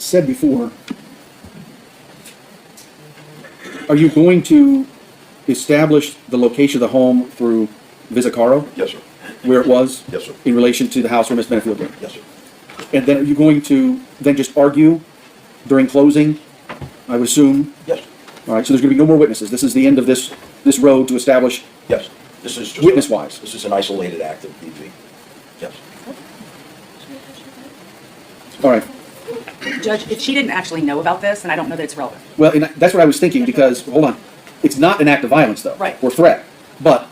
said before, are you going to establish the location of the home through Visicaro, Yes, sir. where it was? Yes, sir. In relation to the house where Ms. Benefield lived? Yes, sir. And then are you going to then just argue during closing, I would assume? Yes, sir. All right, so there's going to be no more witnesses. This is the end of this road to establish Yes. This is just witness-wise. This is an isolated act of DV. Yes. All right. Judge, if she didn't actually know about this, then I don't know that it's relevant. Well, and that's what I was thinking, because, hold on, it's not an act of violence, though. Right. Or threat. But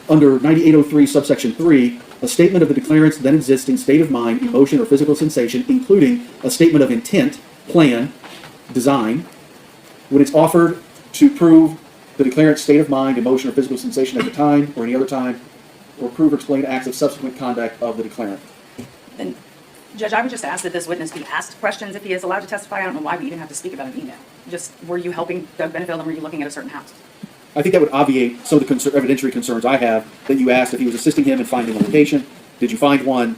under 9803 subsection 3, a statement of the declarant's then existing state of mind, emotion, or physical sensation, including a statement of intent, plan, design, when it's offered to prove the declarant's state of mind, emotion, or physical sensation at the time, or any other time, or prove or explain acts of subsequent conduct of the declarant. Then, Judge, I would just ask that this witness be asked questions if he is allowed to testify. I don't know why we even have to speak about an email. Just, were you helping Doug Benefield and were you looking at a certain house? I think that would obviate some of the evidentiary concerns I have, that you asked if he was assisting him in finding a location. Did you find one?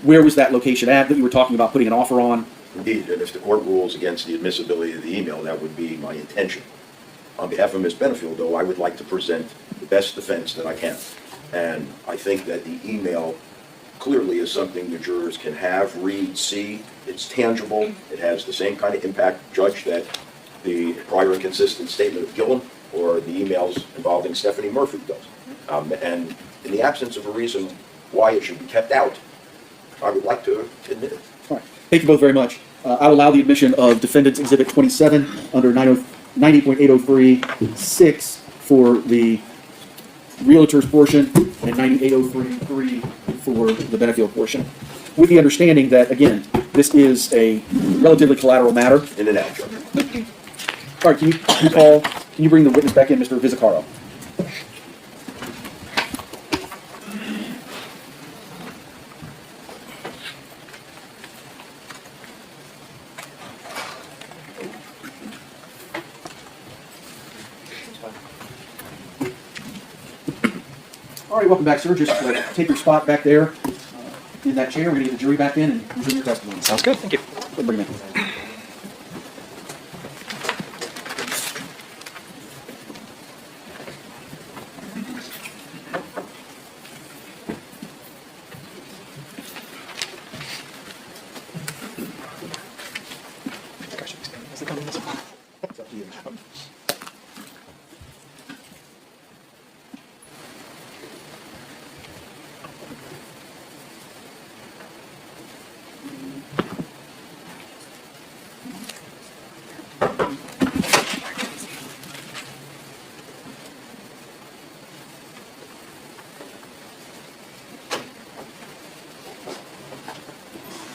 Where was that location at that you were talking about putting an offer on? Indeed, and if the court rules against the admissibility of the email, that would be my intention. On behalf of Ms. Benefield, though, I would like to present the best defense that I can. And I think that the email clearly is something the jurors can have, read, see. It's tangible. It has the same kind of impact, Judge, that the prior inconsistent statement of Gillum or the emails involving Stephanie Murphy does. And in the absence of a reason why it should be kept out, I would like to admit it. All right. Thank you both very much. I'll allow the admission of Defendant's Exhibit 27 under 90.803-6 for the Realtor's portion and 9803-3 for the Benefield portion, with the understanding that, again, this is a relatively collateral matter. In and out, Judge. All right, can you bring the witness back in, Mr. Visicaro? All right, welcome back, sir. Just take your spot back there in that chair. We're going to get the jury back in and resume your testimony. Sounds good, thank you. Bring him in. It's up to you.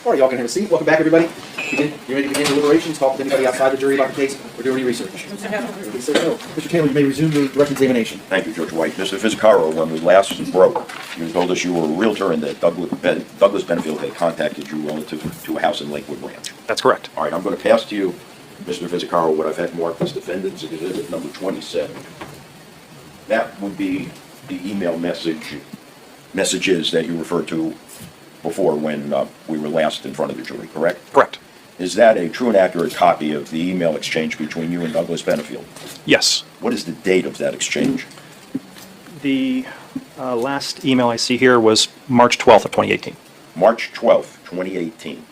All right, y'all can have a seat. Welcome back, everybody. You ready to begin deliberations? Talk with anybody outside the jury about the case or do any research? Mr. Taylor, you may resume your direct examination. Thank you, Judge White. Mr. Visicaro, when we last broke, you told us you were a realtor and that Douglas Benefield had contacted you relative to a house in Lakewood Ranch. That's correct. All right, I'm going to pass to you, Mr. Visicaro, what I've had marked as Defendant's Exhibit number 27. That would be the email messages that you referred to before when we were last in front of the jury, correct? Correct. Is that a true and accurate copy of the email exchange between you and Douglas Benefield? Yes. What is the date of that exchange? The last email I see here was March 12th of 2018. March 12th, 2018.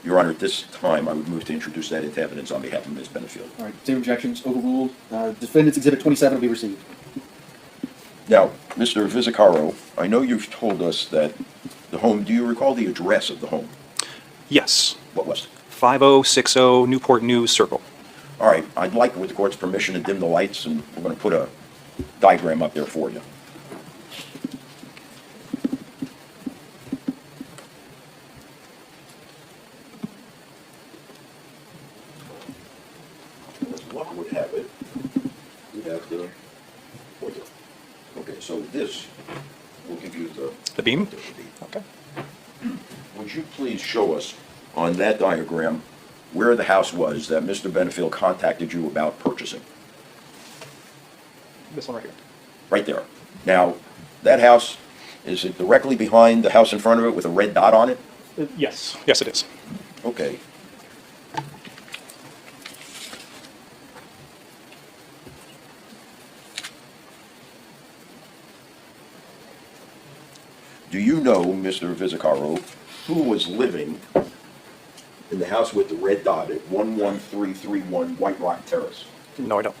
Your Honor, at this time, I would move to introduce that into evidence on behalf of Ms. Benefield. All right, same objections, overruled. Defendant's Exhibit 27 will be received. Now, Mr. Visicaro, I know you've told us that the home, do you recall the address of the home? Yes. What was it? 5060 Newport News Circle. All right, I'd like, with the court's permission, to dim the lights, and we're going to put a diagram up there for you. As luck would have it, we have the pointer. Okay, so this will give you The beam? the beam. Okay. Would you please show us on that diagram where the house was that Mr. Benefield contacted you about purchasing? This one right here. Right there. Now, that house, is it directly behind the house in front of it with a red dot on it? Yes, yes, it is. Okay. Do you know, Mr. Vizzacaro, who was living in the house with the red dot at 11331 White Rock Terrace? No, I don't.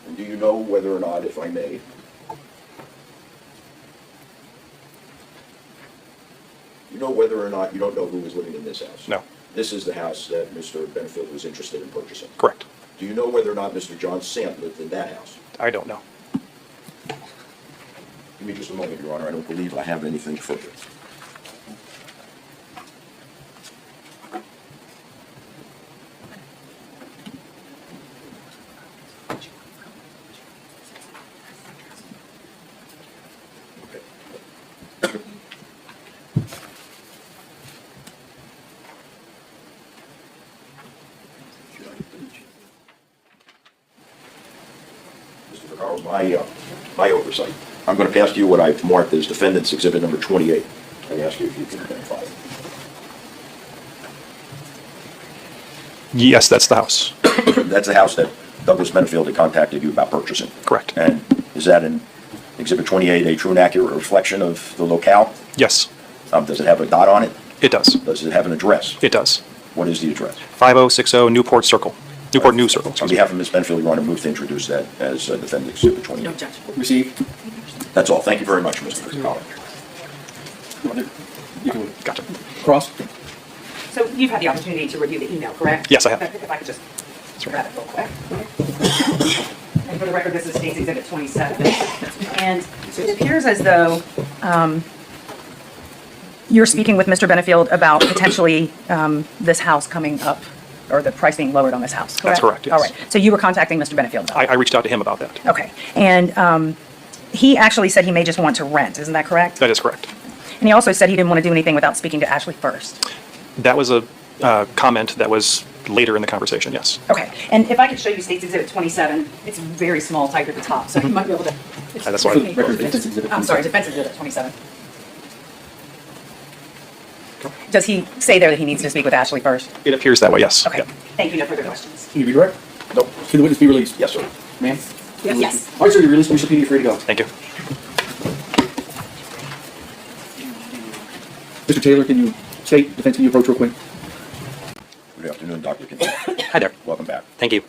And do you know whether or not, if I may, you know whether or not you don't know who was living in this house? No. This is the house that Mr. Benefield was interested in purchasing. Correct. Do you know whether or not Mr. John Sant lived in that house? I don't know. Give me just a moment, Your Honor. I don't believe I have anything further. Mr. Vaccaro, my oversight. I'm going to pass to you what I've marked as Defendant's Exhibit Number 28 and ask you if you can identify it. Yes, that's the house. That's the house that Douglas Benefield had contacted you about purchasing. Correct. And is that in Exhibit 28 a true and accurate reflection of the locale? Yes, Does it have a dot on it? it does. Does it have an address? It does. What is the address? 5060 Newport Circle. Newport News Circle. On Excuse me. behalf of Ms. Benefield, Your Honor, move to introduce that as Defendant's Exhibit 28. No objection. Received. That's all. Thank you very much, Mr. Vizzacaro. You can Gotcha. cross. So you've had the opportunity to review the email, correct? Yes, I have. If I could just That's right. grab it real quick. And for the record, this is State's Exhibit 27. And it appears as though you're speaking with Mr. Benefield about potentially this house coming up, or the price being lowered on this house, correct? That's correct, yes. All right. So you were contacting Mr. Benefield about it? I reached out to him about that. Okay. And he actually said he may just want to rent, isn't that correct? That is correct. And he also said he didn't want to do anything without speaking to Ashley first. That was a comment that was later in the conversation, yes. Okay, and if I could show you State's Exhibit 27, it's very small type at the top, so you might be able to. That's why- For the record, Defense Exhibit I'm sorry, Defense Exhibit 27. Does he say there that he needs to speak with Ashley first? It appears that way, yes. Okay, Yeah. thank you, no further questions. Can you redirect? Nope. Can the witness be released? Yes, sir. Ma'am? Yes. All right, sir, you're released. You're subpoenaed. You're free to go. Thank you. Mr. Taylor, can you state defense? Can you approach real quick? Good afternoon, Dr. Kincaid. Hi there. Welcome back. Thank you.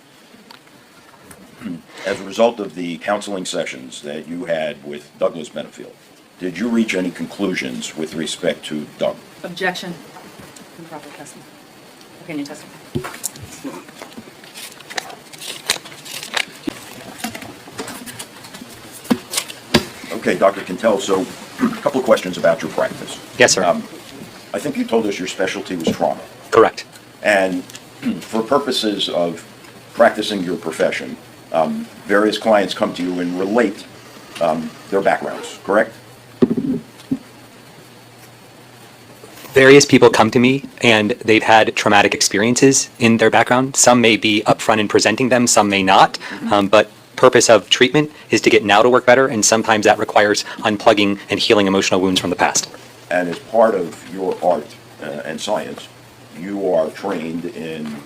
As a result of the counseling sessions that you had with Douglas Benefield, did you reach any conclusions with respect to Doug? Objection. Improper testimony. Opinion testimony. Okay, Dr. Quintel, so a couple of questions about your practice. Yes, sir. I think you told us your specialty was trauma. Correct. And for purposes of practicing your profession, various clients come to you and relate their backgrounds, correct? Various people come to me and they've had traumatic experiences in their background. Some may be upfront in presenting them, some may not. But purpose of treatment is to get now to work better, and sometimes that requires unplugging and healing emotional wounds from the past. And as part of your art and science, you are trained in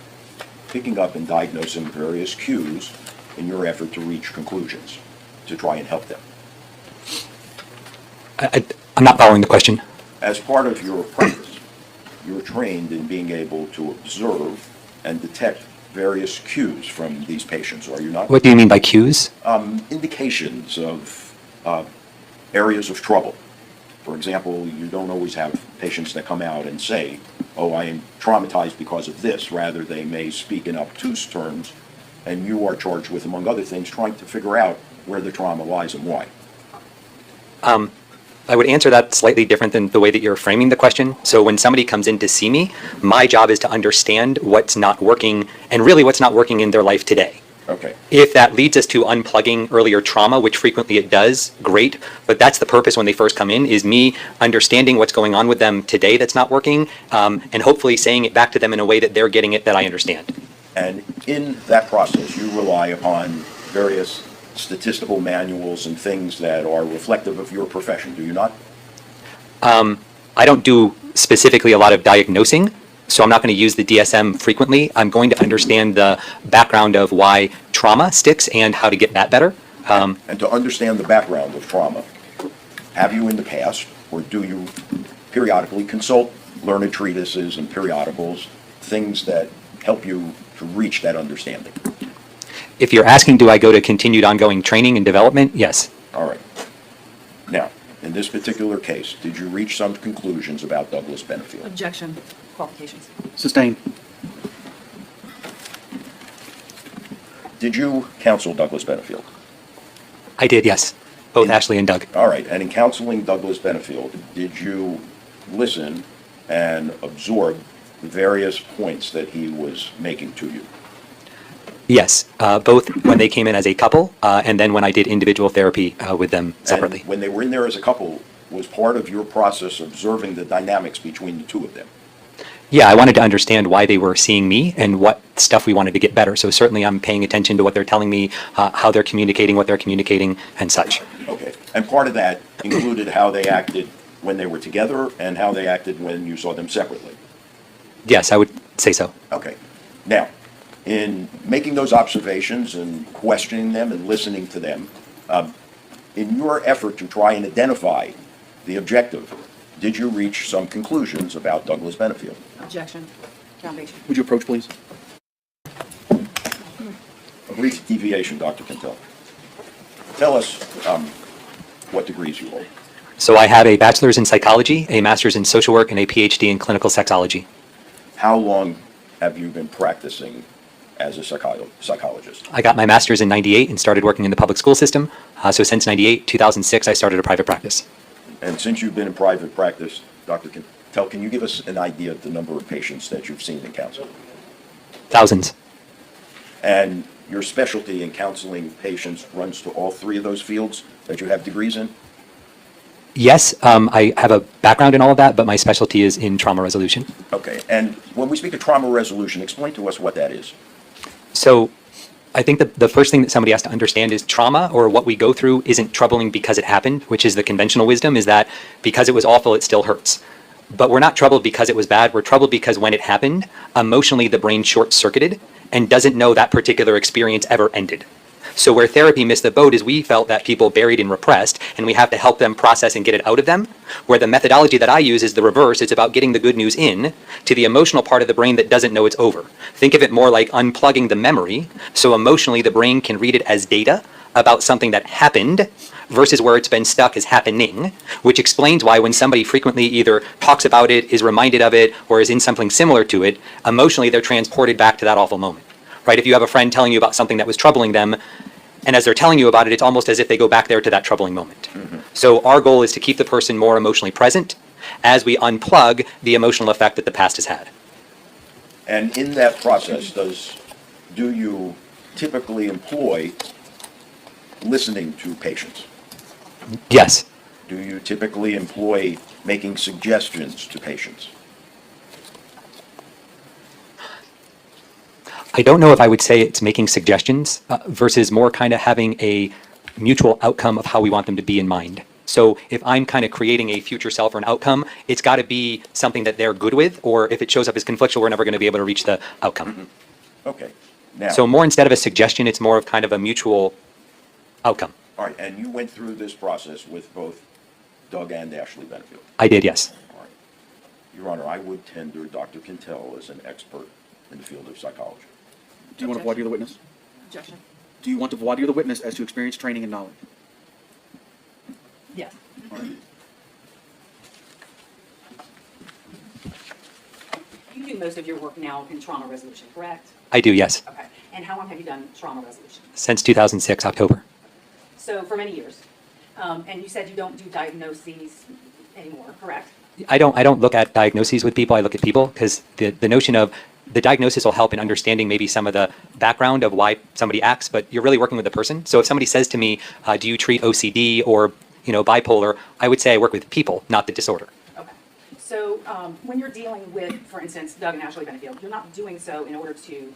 picking up and diagnosing various cues in your effort to reach conclusions, to try and help them. I'm not following the question. As part of your practice, you're trained in being able to observe and detect various cues from these patients, are you not? What do you mean by cues? Indications of areas of trouble. For example, you don't always have patients that come out and say, oh, I am traumatized because of this. Rather, they may speak in obtuse terms, and you are charged with, among other things, trying to figure out where the trauma lies and why. I would answer that slightly different than the way that you're framing the question. So when somebody comes in to see me, my job is to understand what's not working and really what's not working in their life today. Okay. If that leads us to unplugging earlier trauma, which frequently it does, great. But that's the purpose when they first come in, is me understanding what's going on with them today that's not working, and hopefully saying it back to them in a way that they're getting it that I understand. And in that process, you rely upon various statistical manuals and things that are reflective of your profession, do you not? I don't do specifically a lot of diagnosing, so I'm not going to use the DSM frequently. I'm going to understand the background of why trauma sticks and how to get that better. And to understand the background of trauma, have you in the past, or do you periodically consult learned treatises and periodicals, things that help you to reach that understanding? If you're asking, do I go to continued ongoing training and development? Yes. All right. Now, in this particular case, did you reach some conclusions about Douglas Benefield? Objection. Qualifications. Sustained. Did you counsel Douglas Benefield? I did, yes. Both Ashley and Doug. All right, and in counseling Douglas Benefield, did you listen and absorb the various points that he was making to you? Yes, both when they came in as a couple and then when I did individual therapy with them separately. And when they were in there as a couple, was part of your process observing the dynamics between the two of them? Yeah, I wanted to understand why they were seeing me and what stuff we wanted to get better. So certainly I'm paying attention to what they're telling me, how they're communicating, what they're communicating, and such. Okay, and part of that included how they acted when they were together and how they acted when you saw them separately? Yes, I would say so. Okay. Now, in making those observations and questioning them and listening to them, in your effort to try and identify the objective, did you reach some conclusions about Douglas Benefield? Objection. Foundation. Would you approach, please? A brief deviation, Dr. Quintel. Tell us what degrees you hold. So I have a bachelor's in psychology, a master's in social work, and a PhD in clinical sexology. How long have you been practicing as a psychologist? I got my master's in '98 and started working in the public school system. So since '98, 2006, I started a private practice. And since you've been in private practice, Dr. Quintel, can you give us an idea of the number of patients that you've seen in counseling? Thousands. And your specialty in counseling patients runs to all three of those fields that you have degrees in? Yes, I have a background in all of that, but my specialty is in trauma resolution. Okay, and when we speak of trauma resolution, explain to us what that is. So I think that the first thing that somebody has to understand is trauma, or what we go through, isn't troubling because it happened, which is the conventional wisdom, is that because it was awful, it still hurts. But we're not troubled because it was bad. We're troubled because when it happened, emotionally the brain short-circuited and doesn't know that particular experience ever ended. So where therapy missed the boat is we felt that people buried and repressed, and we have to help them process and get it out of them, where the methodology that I use is the reverse. It's about getting the good news in to the emotional part of the brain that doesn't know it's over. Think of it more like unplugging the memory, so emotionally the brain can read it as data about something that happened versus where it's been stuck as happening, which explains why when somebody frequently either talks about it, is reminded of it, or is in something similar to it, emotionally they're transported back to that awful moment. Right? If you have a friend telling you about something that was troubling them, and as they're telling you about it, it's almost as if they go back there to that troubling moment. Mm-hmm. So our goal is to keep the person more emotionally present as we unplug the emotional effect that the past has had. And in that process, do you typically employ listening to patients? Yes. Do you typically employ making suggestions to patients? I don't know if I would say it's making suggestions versus more kind of having a mutual outcome of how we want them to be in mind. So if I'm kind of creating a future self or an outcome, it's got to be something that they're good with, or if it shows up as conflictual, we're never going to be able to reach the outcome. Mm-hmm. Okay. Now, so more instead of a suggestion, it's more of kind of a mutual outcome. All right, and you went through this process with both Doug and Ashley Benefield? I did, yes. All right. Your Honor, I would tender Dr. Quintel as an expert in the field of psychology. Do you want to voir dire the witness? Objection. Do you want to voir dire the witness as to experience, training, and knowledge? Yes. All right. You do most of your work now in trauma resolution, correct? I do, yes. Okay. And how long have you done trauma resolution? Since 2006, October. So for many years. And you said you don't do diagnoses anymore, correct? I don't look at diagnoses with people. I look at people because the notion of the diagnosis will help in understanding maybe some of the background of why somebody acts, but you're really working with the person. So if somebody says to me, do you treat OCD or bipolar, I would say I work with people, not the disorder. Okay. So when you're dealing with, for instance, Doug and Ashley Benefield, you're not doing so in order to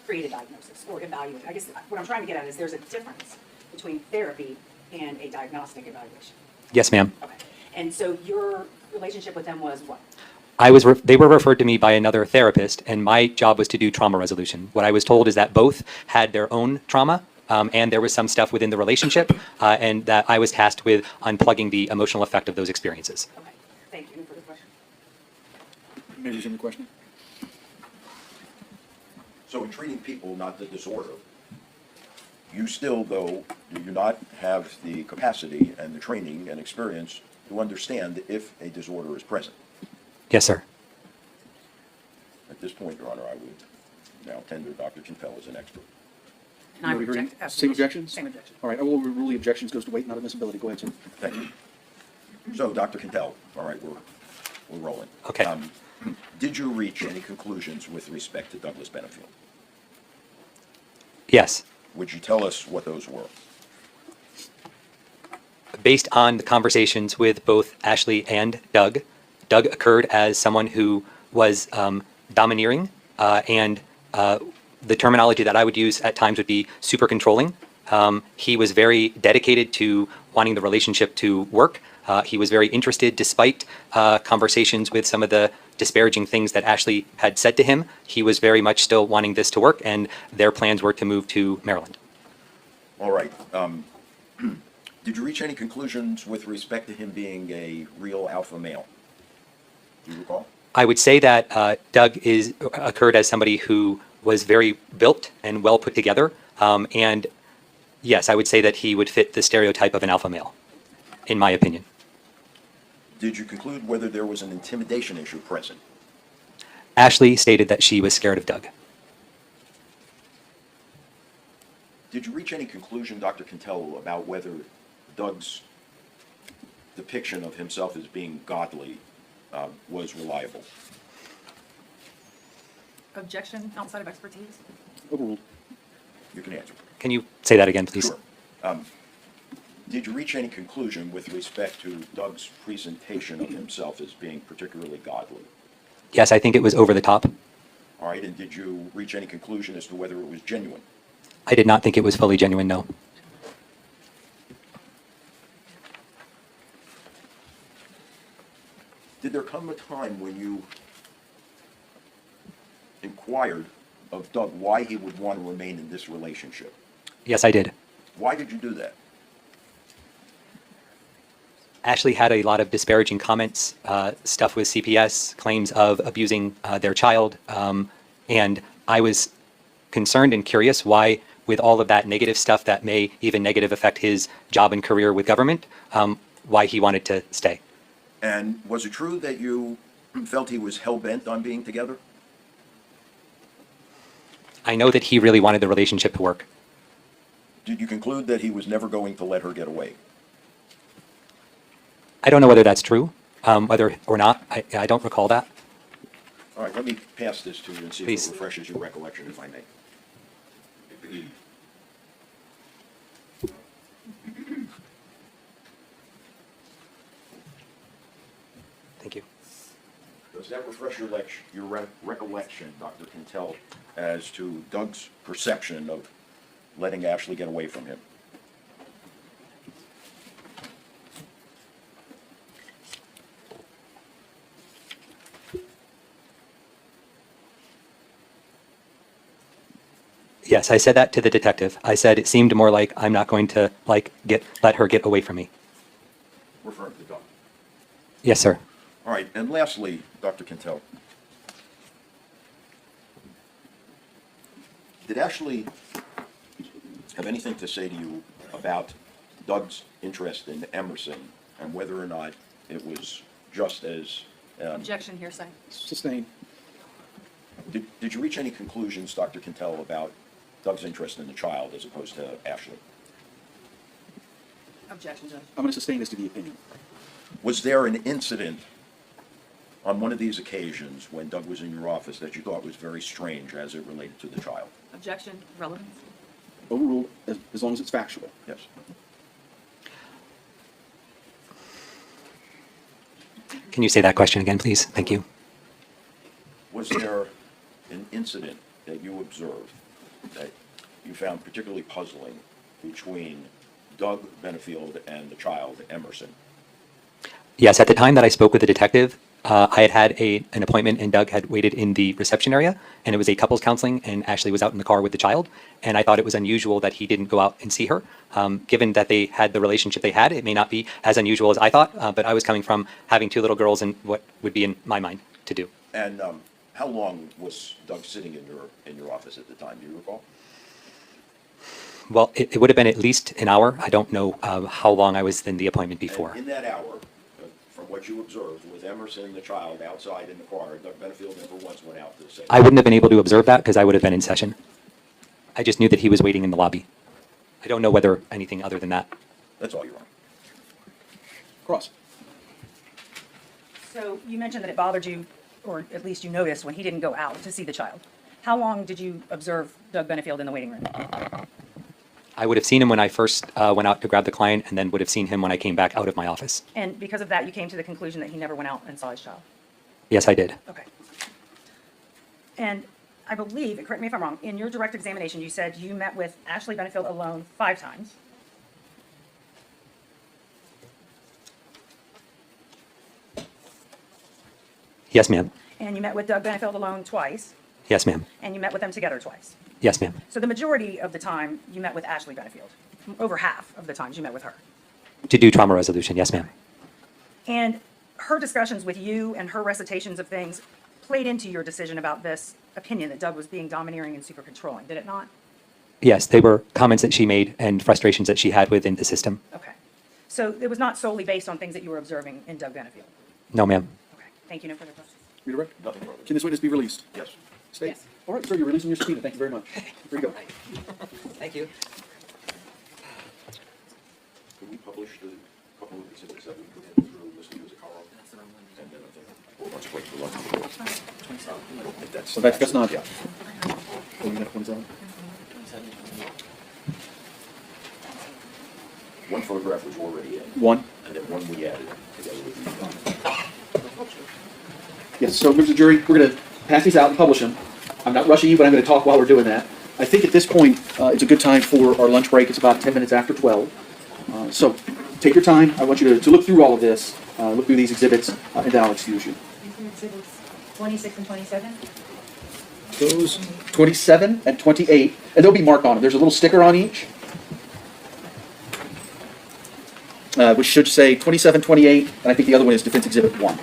create a diagnosis or evaluate. I guess what I'm trying to get at is there's a difference between therapy and a diagnostic evaluation. Yes, ma'am. Okay. And so your relationship with them was what? They were referred to me by another therapist, and my job was to do trauma resolution. What I was told is that both had their own trauma, and there was some stuff within the relationship, and that I was tasked with unplugging the emotional effect of those experiences. Okay, thank you. Any further questions? May I resume the question? So in treating people, not the disorder, you still, though, do you not have the capacity and the training and experience to understand if a disorder is present? Yes, sir. At this point, Your Honor, I would now tender Dr. Quintel as an expert. And I Are we reject. agreeing? absolutely. Same objections? Same objection. All right, I will rule the objections goes to weight, not admissibility. Go ahead, sir. Thank you. So, Dr. Quintel, all right, we're rolling. Okay. Did you reach any conclusions with respect to Douglas Benefield? Yes. Would you tell us what those were? Based on the conversations with both Ashley and Doug, Doug occurred as someone who was domineering, and the terminology that I would use at times would be super controlling. He was very dedicated to wanting the relationship to work. He was very interested, despite conversations with some of the disparaging things that Ashley had said to him. He was very much still wanting this to work, and their plans were to move to Maryland. All right. Did you reach any conclusions with respect to him being a real alpha male? Do you recall? I would say that Doug occurred as somebody who was very built and well put together, and yes, I would say that he would fit the stereotype of an alpha male, in my opinion. Did you conclude whether there was an intimidation issue present? Ashley stated that she was scared of Doug. Did you reach any conclusion, Dr. Quintel, about whether Doug's depiction of himself as being godly was reliable? Objection outside of expertise? Overruled. You can answer. Can you say that again, please? Sure. Did you reach any conclusion with respect to Doug's presentation of himself as being particularly godly? Yes, I think it was over the top. All right, and did you reach any conclusion as to whether it was genuine? I did not think it was fully genuine, no. Did there come a time when you inquired of Doug why he would want to remain in this relationship? Yes, I did. Why did you do that? Ashley had a lot of disparaging comments, stuff with CPS, claims of abusing their child, and I was concerned and curious why, with all of that negative stuff that may even negative affect his job and career with government, why he wanted to stay. And was it true that you felt he was hell-bent on being together? I know that he really wanted the relationship to work. Did you conclude that he was never going to let her get away? I don't know whether that's true, whether or not. I don't recall that. All right, let me pass this to you and see Please. if it refreshes your recollection, if I may. Thank you. Does that refresh your recollection, Dr. Quintel, as to Doug's perception of letting Ashley get away from him? Yes, I said that to the detective. I said it seemed more like I'm not going to let her get away from me. Referring to Doug. Yes, sir. All right, and lastly, Dr. Quintel, did Ashley have anything to say to you about Doug's interest in Emerson and whether or not it was just as... Objection, hearsay. Sustained. Did you reach any conclusions, Dr. Quintel, about Doug's interest in the child as opposed to Ashley? Objection, Judge. I'm going to sustain this to the opinion. Was there an incident on one of these occasions when Doug was in your office that you thought was very strange as it related to the child? Objection, relevance. Overruled as long as it's factual. Yes. Can you say that question again, please? Thank you. Was there an incident that you observed that you found particularly puzzling between Doug Benefield and the child, Emerson? Yes, at the time that I spoke with the detective, I had had an appointment and Doug had waited in the reception area, and it was a couples counseling, and Ashley was out in the car with the child, and I thought it was unusual that he didn't go out and see her. Given that they had the relationship they had, it may not be as unusual as I thought, but I was coming from having two little girls and what would be in my mind to do. And how long was Doug sitting in your office at the time? Do you recall? Well, it would have been at least an hour. I don't know how long I was in the appointment before. And in that hour, from what you observed, with Emerson, the child, outside in the car, Doug Benefield never once went out to say. I wouldn't have been able to observe that because I would have been in session. I just knew that he was waiting in the lobby. I don't know whether anything other than that. That's all, Your Honor. Cross. So you mentioned that it bothered you, or at least you noticed, when he didn't go out to see the child. How long did you observe Doug Benefield in the waiting room? I would have seen him when I first went out to grab the client, and then would have seen him when I came back out of my office. And because of that, you came to the conclusion that he never went out and saw his child? Yes, I did. Okay. And I believe, correct me if I'm wrong, in your direct examination, you said you met with Ashley Benefield alone 5 times. Yes, ma'am. And you met with Doug Benefield alone twice. Yes, ma'am. And you met with them together twice. Yes, ma'am. So the majority of the time, you met with Ashley Benefield. Over half of the times you met with her. To do trauma resolution, yes, ma'am. And her discussions with you and her recitations of things played into your decision about this opinion that Doug was being domineering and super controlling, did it not? Yes, they were comments that she made and frustrations that she had within the system. Okay. So it was not solely based on things that you were observing in Doug Benefield? No, ma'am. Okay. Thank you. No further questions. Redirect. Nothing further. Can this witness be released? Yes. State. Yes. All right, sir, you're releasing your subpoena. Thank you very much. Here you go. Thank you. Can we publish the couple of exhibits that we put in through Mr. Musicaro? And then I think we'll lunch break for lunch. If So that's not. Yeah. Oh, you got 27? One photograph was already in, One. and then one we added together with the. Yes, so members of the jury, we're going to pass these out and publish them. I'm not rushing you, but I'm going to talk while we're doing that. I think at this point, it's a good time for our lunch break. It's about 10 minutes after 12. So take your time. I want you to look through all of this, look through these exhibits, and then I'll excuse you. Exhibits 26 and 27? Those 27 and 28, and they'll be marked on them. There's a little sticker on each, which should say 27, 28, and I think the other one is Defense Exhibit 1.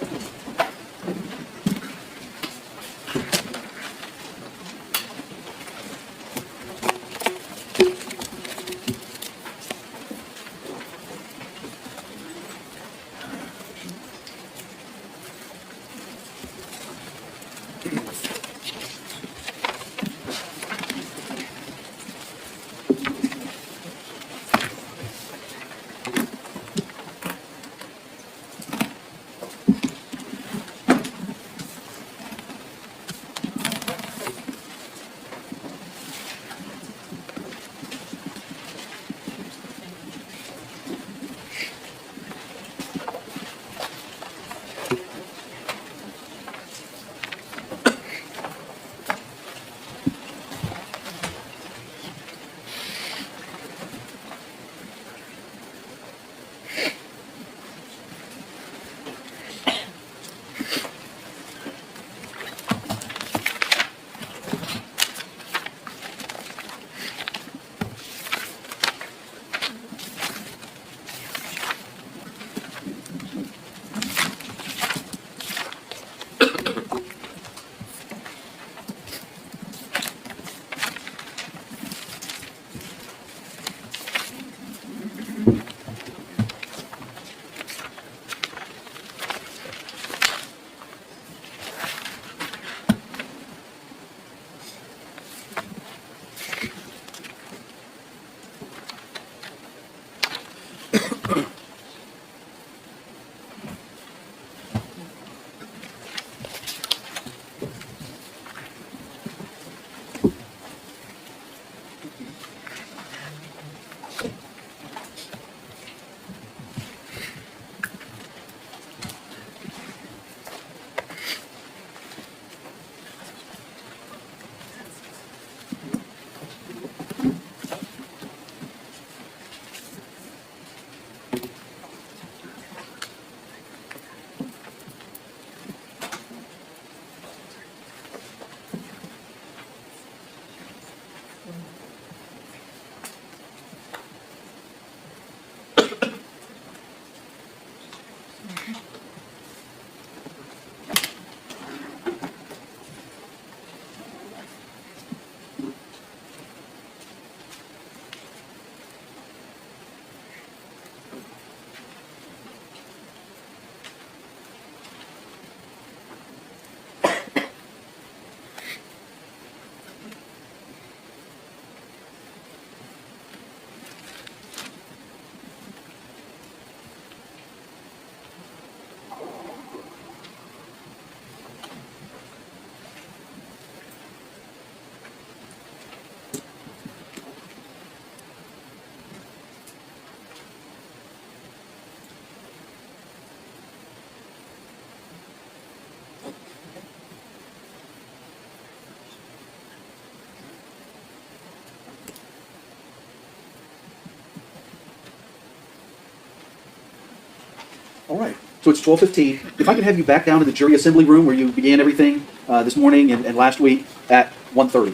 All right, so it's 12:15. If I could have you back down to the jury assembly room where you began everything this morning and last week at 1:30.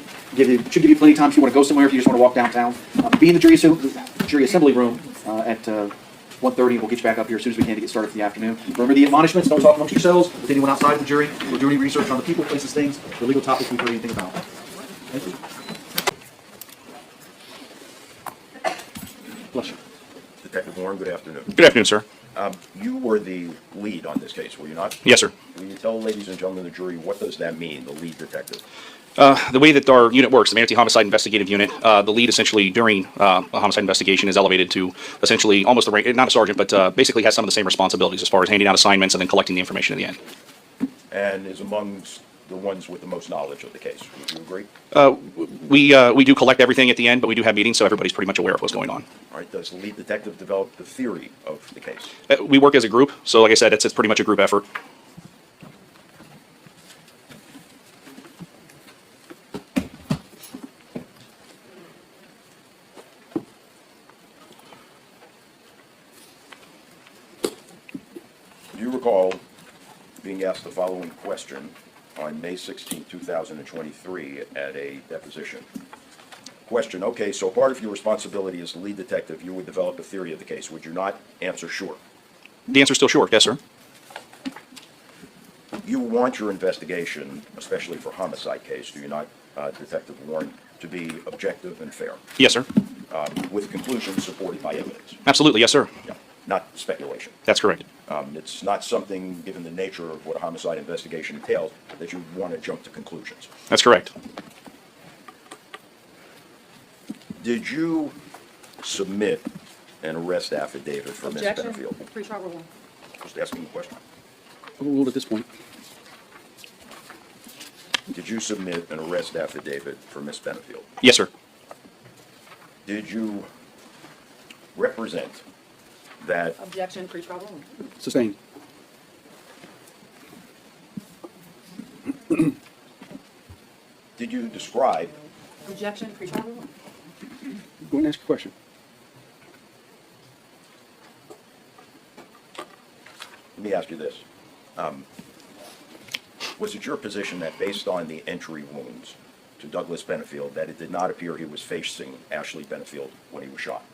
Should give you plenty of time if you want to go somewhere, if you just want to walk downtown. Be in the jury assembly room at 1:30. We'll get you back up here as soon as we can to get started for the afternoon. Remember the admonishments, don't talk amongst yourselves with anyone outside of the jury. We're doing research on the people, places, things, the legal topics we've heard anything about. Thank you. Bless you. Detective Warren, good afternoon. Good afternoon, sir. You were the lead on this case, were you not? Yes, sir. Will you tell ladies and gentlemen of the jury, what does that mean, the lead detective? The way that our unit works, the Manatee Homicide Investigative Unit, the lead essentially during a homicide investigation is elevated to essentially almost a rank, not a sergeant, but basically has some of the same responsibilities as far as handing out assignments and then collecting the information at the end. And is amongst the ones with the most knowledge of the case. Would you agree? We do collect everything at the end, but we do have meetings, so everybody's pretty much aware of what's going on. All right, does the lead detective develop the theory of the case? We work as a group, so like I said, it's pretty much a group effort. Do you recall being asked the following question on May 16, 2023 at a deposition? Question, okay, so part of your responsibility as the lead detective, you would develop a theory of the case, would you not? Answer, sure. The answer's still short, yes, sir. You want your investigation, especially for homicide case, do you not, Detective Warren, to be objective and fair, Yes, sir. with conclusions supported by evidence? Absolutely, yes, sir. Yeah, not speculation. That's correct. It's not something, given the nature of what a homicide investigation entails, that you want to jump to conclusions. That's correct. Did you submit an arrest affidavit for Ms. Objection, Benefield? pretrial ruling. Just asking a question. Overruled at this point. Did you submit an arrest affidavit for Ms. Benefield? Yes, sir. Did you represent that Objection, pretrial ruling. Sustained. did you describe Objection, pretrial ruling. Go ahead and ask your question. Let me ask you this. Was it your position that based on the entry wounds to Douglas Benefield, that it did not appear he was facing Ashley Benefield when he was shot?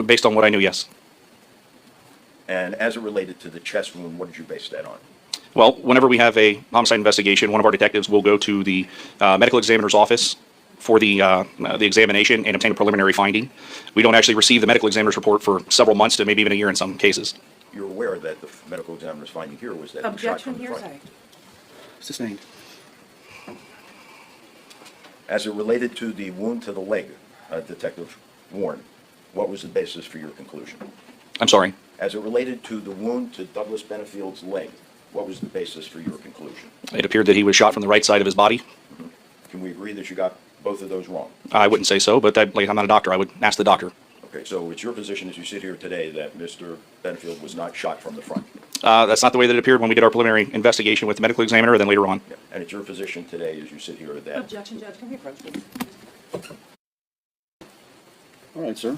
Based on what I knew, yes. And as it related to the chest wound, what did you base that on? Well, whenever we have a homicide investigation, one of our detectives will go to the medical examiner's office for the examination and obtain a preliminary finding. We don't actually receive the medical examiner's report for several months to maybe even a year in some cases. You're aware that the medical examiner's finding here was that he was shot Objection, from the front. hearsay. Sustained. As it related to the wound to the leg, Detective Warren, what was the basis for your conclusion? I'm sorry. As it related to the wound to Douglas Benefield's leg, what was the basis for your conclusion? It appeared that he was shot from the right side of his body. Can we agree that you got both of those wrong? I wouldn't say so, but I'm not a doctor. I would ask the doctor. Okay, so it's your position as you sit here today that Mr. Benefield was not shot from the front? That's not the way that it appeared when we did our preliminary investigation with the medical examiner, then later on. Yeah. And it's your position today as you sit here that... Objection, Judge, can we approach this? All right, sir.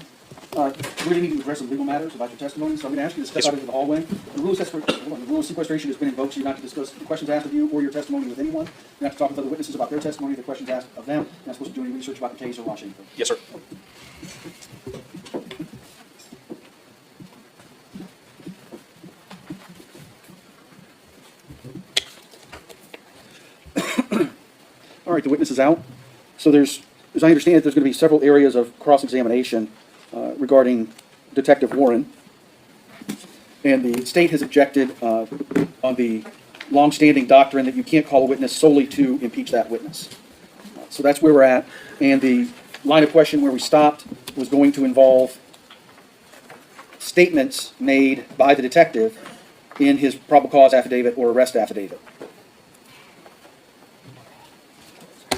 We really need to address some legal matters about your testimony, so I'm going to ask you to step Yes, out sir. into the hallway. The rule of sequestration has been invoked, so you're not to discuss questions asked of you or your testimony with anyone. You're not to talk with other witnesses about their testimony or the questions asked of them. You're not supposed to do any research about the case or watch anything. Yes, sir. All right, the witness is out. So there's, as I understand it, there's going to be several areas of cross-examination regarding Detective Warren. And the state has objected on the longstanding doctrine that you can't call a witness solely to impeach that witness. So that's where we're at. And the line of question where we stopped was going to involve statements made by the detective in his probable cause affidavit or arrest affidavit.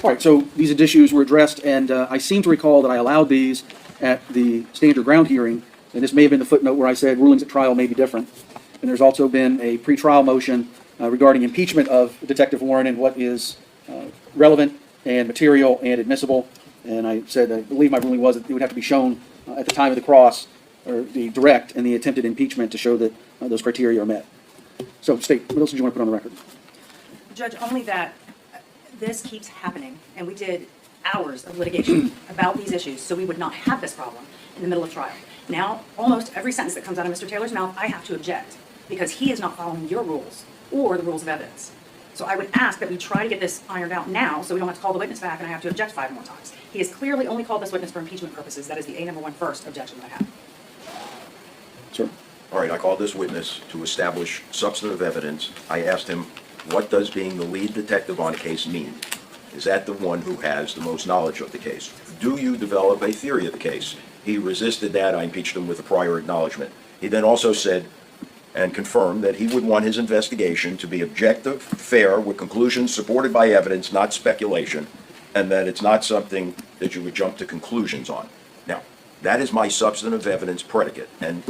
All right, so these issues were addressed, and I seem to recall that I allowed these at the standard ground hearing, and this may have been the footnote where I said rulings at trial may be different. And there's also been a pretrial motion regarding impeachment of Detective Warren and what is relevant and material and admissible. And I said, I believe my ruling was that it would have to be shown at the time of the cross or the direct and the attempted impeachment to show that those criteria are met. So, State, what else did you want to put on the record? Judge, only that this keeps happening, and we did hours of litigation about these issues, so we would not have this problem in the middle of trial. Now, almost every sentence that comes out of Mr. Taylor's mouth, I have to object, because he is not following your rules or the rules of evidence. So I would ask that we try to get this ironed out now, so we don't have to call the witness back and I have to object 5 more times. He has clearly only called this witness for impeachment purposes. That is the A1 first objection that I have. Sir? All right, I called this witness to establish substantive evidence. I asked him, what does being the lead detective on a case mean? Is that the one who has the most knowledge of the case? Do you develop a theory of the case? He resisted that. I impeached him with a prior acknowledgement. He then also said and confirmed that he would want his investigation to be objective, fair, with conclusions supported by evidence, not speculation, and that it's not something that you would jump to conclusions on. Now, that is my substantive evidence predicate, and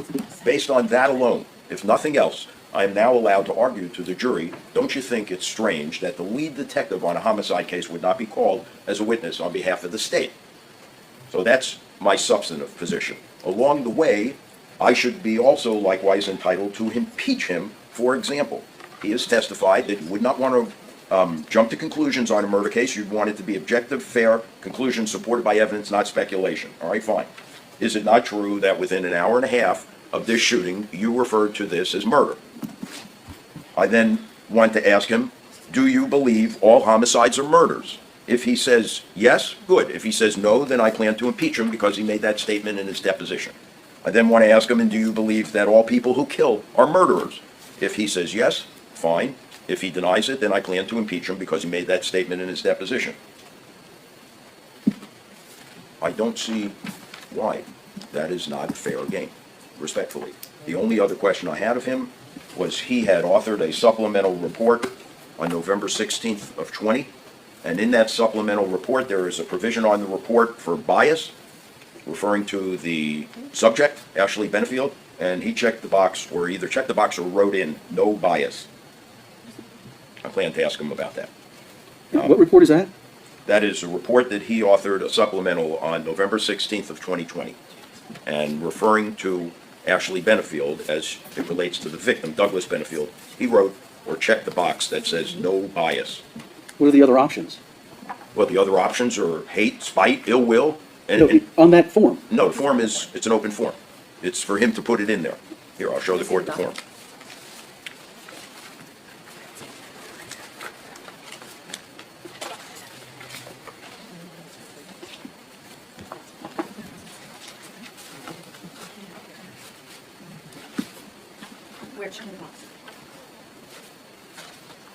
based on that alone, if nothing else, I am now allowed to argue to the jury, don't you think it's strange that the lead detective on a homicide case would not be called as a witness on behalf of the state? So that's my substantive position. Along the way, I should be also likewise entitled to impeach him. For example, he has testified that you would not want to jump to conclusions on a murder case. You'd want it to be objective, fair, conclusions supported by evidence, not speculation. All right, fine. Is it not true that within an hour and a half of this shooting, you referred to this as murder? I then want to ask him, do you believe all homicides are murders? If he says yes, good. If he says no, then I plan to impeach him because he made that statement in his deposition. I then want to ask him, and do you believe that all people who kill are murderers? If he says yes, fine. If he denies it, then I plan to impeach him because he made that statement in his deposition. I don't see why that is not fair game, respectfully. The only other question I had of him was he had authored a supplemental report on November 16th of 20, and in that supplemental report there is a provision on the report for bias, referring to the subject, Ashley Benefield, and he checked the box, or either checked the box or wrote in no bias. I plan to ask him about that. What report is that? That is a report that he authored, a supplemental, on November 16th of 2020, and referring to Ashley Benefield as it relates to the victim, Douglas Benefield, he wrote or checked the box that says no bias. What are the other options? Well, the other options are hate, spite, ill will, No, on that form. No, the form is, it's an open form. It's for him to put it in there. Here, I'll show the court the form. Which,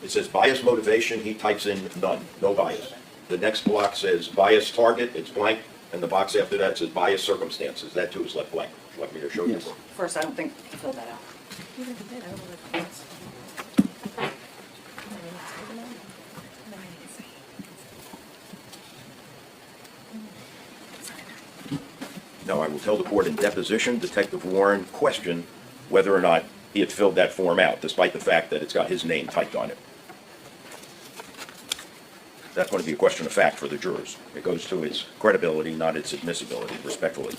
It says bias motivation, he types in none, no bias. The next block says bias target, it's blank, and the box after that says bias circumstances. That too is left blank. Would you like me to show you? Yes. first, I don't think he filled that out. Now, I will tell the court in deposition, Detective Warren questioned whether or not he had filled that form out, despite the fact that it's got his name typed on it. That's going to be a question of fact for the jurors. It goes to its credibility, not its admissibility, respectfully.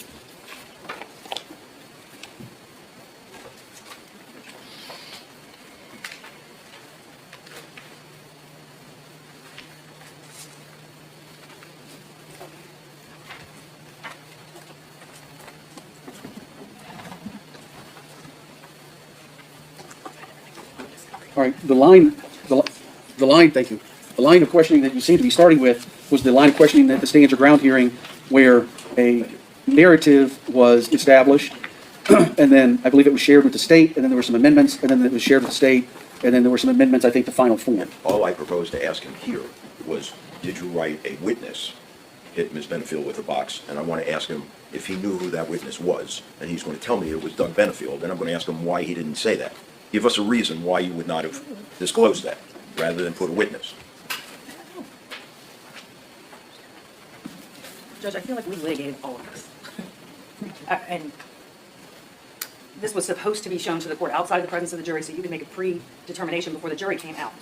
All right, the line, thank you. The line of questioning that you seem to be starting with was the line of questioning at the stand your ground hearing where a narrative was established, and then I believe it was shared with the state, and then there were some amendments, and then it was shared with the state, and then there were some amendments, I think, to final form. All I proposed to ask him here was, did you write a witness hit Ms. Benefield with a box? And I want to ask him if he knew who that witness was. And he's going to tell me it was Doug Benefield, and I'm going to ask him why he didn't say that. Give us a reason why you would not have disclosed that, rather than put a witness. Judge, I feel like we litigated all of this. And this was supposed to be shown to the court outside of the presence of the jury so you could make a predetermination before the jury came out.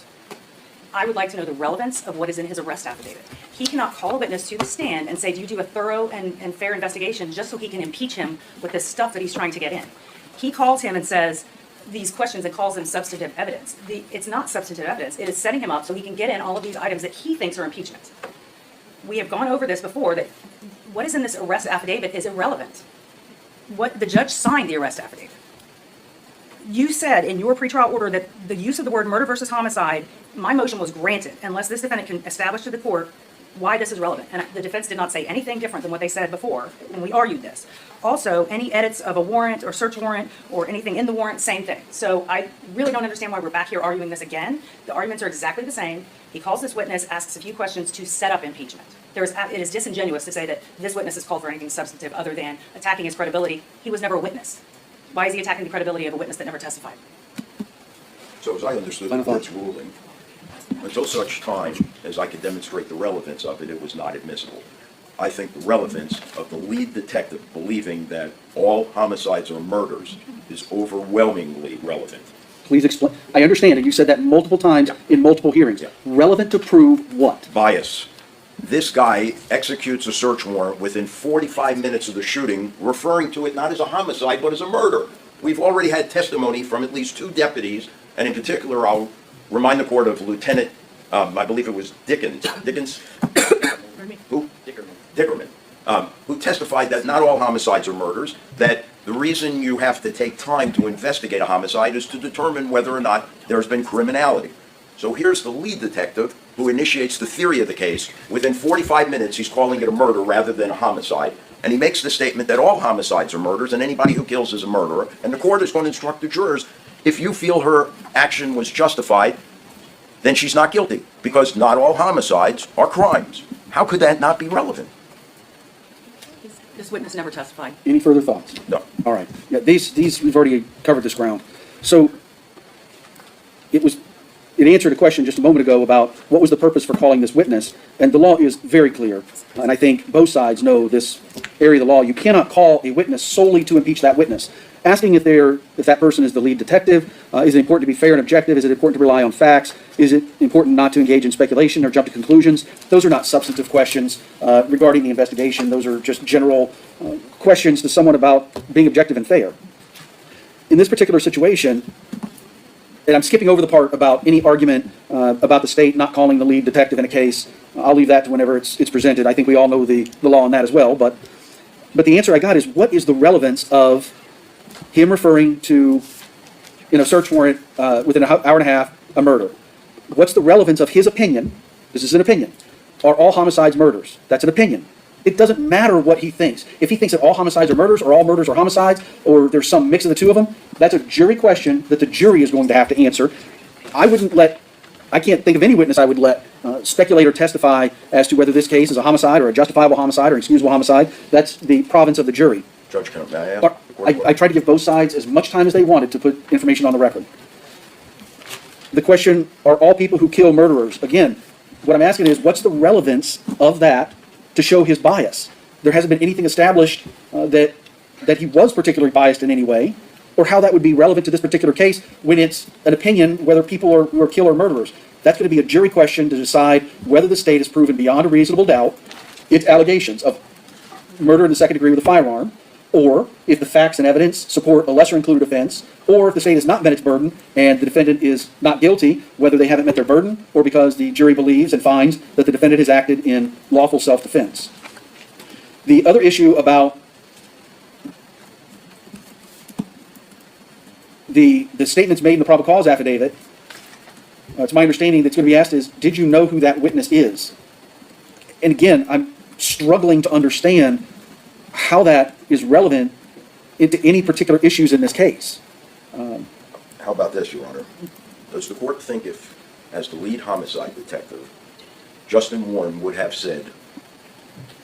I would like to know the relevance of what is in his arrest affidavit. He cannot call a witness to the stand and say, do you do a thorough and fair investigation just so he can impeach him with this stuff that he's trying to get in. He calls him and says these questions and calls them substantive evidence. It's not substantive evidence. It is setting him up so he can get in all of these items that he thinks are impeachment. We have gone over this before, that what is in this arrest affidavit is irrelevant. What the judge signed the arrest affidavit. You said in your pretrial order that the use of the word murder versus homicide, my motion was granted unless this defendant can establish to the court why this is relevant. And the defense did not say anything different than what they said before when we argued this. Also, any edits of a warrant or search warrant or anything in the warrant, same thing. So I really don't understand why we're back here arguing this again. The arguments are exactly the same. He calls this witness, asks a few questions to set up impeachment. It is disingenuous to say that this witness is called for anything substantive other than attacking his credibility. He was never a witness. Why is he attacking the credibility of a witness that never testified? So as I understood the court's ruling, until such time as I could demonstrate the relevance of it, it was not admissible. I think the relevance of the lead detective believing that all homicides are murders is overwhelmingly relevant. Please explain. I understand it. You said that multiple times in multiple hearings. Yeah. Relevant to prove what? Bias. This guy executes a search warrant within 45 minutes of the shooting, referring to it not as a homicide, but as a murder. We've already had testimony from at least 2 deputies, and in particular, I'll remind the court of Lieutenant, I believe it was Dickens, who? Dickerman, who testified that not all homicides are murders, that the reason you have to take time to investigate a homicide is to determine whether or not there's been criminality. So here's the lead detective who initiates the theory of the case. Within 45 minutes, he's calling it a murder rather than a homicide. And he makes the statement that all homicides are murders and anybody who kills is a murderer. And the court is going to instruct the jurors, if you feel her action was justified, then she's not guilty, because not all homicides are crimes. How could that not be relevant? This witness never testified. Any further thoughts? No. All right. Yeah, these we've already covered this ground. So it answered a question just a moment ago about what was the purpose for calling this witness, and the law is very clear. And I think both sides know this area of the law. You cannot call a witness solely to impeach that witness. Asking if that person is the lead detective, is it important to be fair and objective? Is it important to rely on facts? Is it important not to engage in speculation or jump to conclusions? Those are not substantive questions regarding the investigation. Those are just general questions to someone about being objective and fair. In this particular situation, and I'm skipping over the part about any argument about the state not calling the lead detective in a case. I'll leave that to whenever it's presented. I think we all know the law on that as well. But the answer I got is, what is the relevance of him referring to, in a search warrant within an hour and a half, a murder? What's the relevance of his opinion? This is an opinion. Are all homicides murders? That's an opinion. It doesn't matter what he thinks. If he thinks that all homicides are murders, or all murders are homicides, or there's some mix of the two of them, that's a jury question that the jury is going to have to answer. I can't think of any witness I would let speculate or testify as to whether this case is a homicide or a justifiable homicide or excusable homicide. That's the province of the jury. Judge, may I ask? I tried to give both sides as much time as they wanted to put information on the record. The question, are all people who kill murderers? Again, what I'm asking is, what's the relevance of that to show his bias? There hasn't been anything established that he was particularly biased in any way, or how that would be relevant to this particular case when it's an opinion whether people are kill or murderers. That's going to be a jury question to decide whether the state has proven beyond a reasonable doubt its allegations of murder in the second degree with a firearm, or if the facts and evidence support a lesser included offense, or if the state has not met its burden and the defendant is not guilty, whether they haven't met their burden or because the jury believes and finds that the defendant has acted in lawful self-defense. The other issue about the statements made in the probable cause affidavit, it's my understanding that's going to be asked is, did you know who that witness is? And again, I'm struggling to understand how that is relevant into any particular issues in this case. How about this, Your Honor? Does the court think if, as the lead homicide detective, Justin Warren would have said,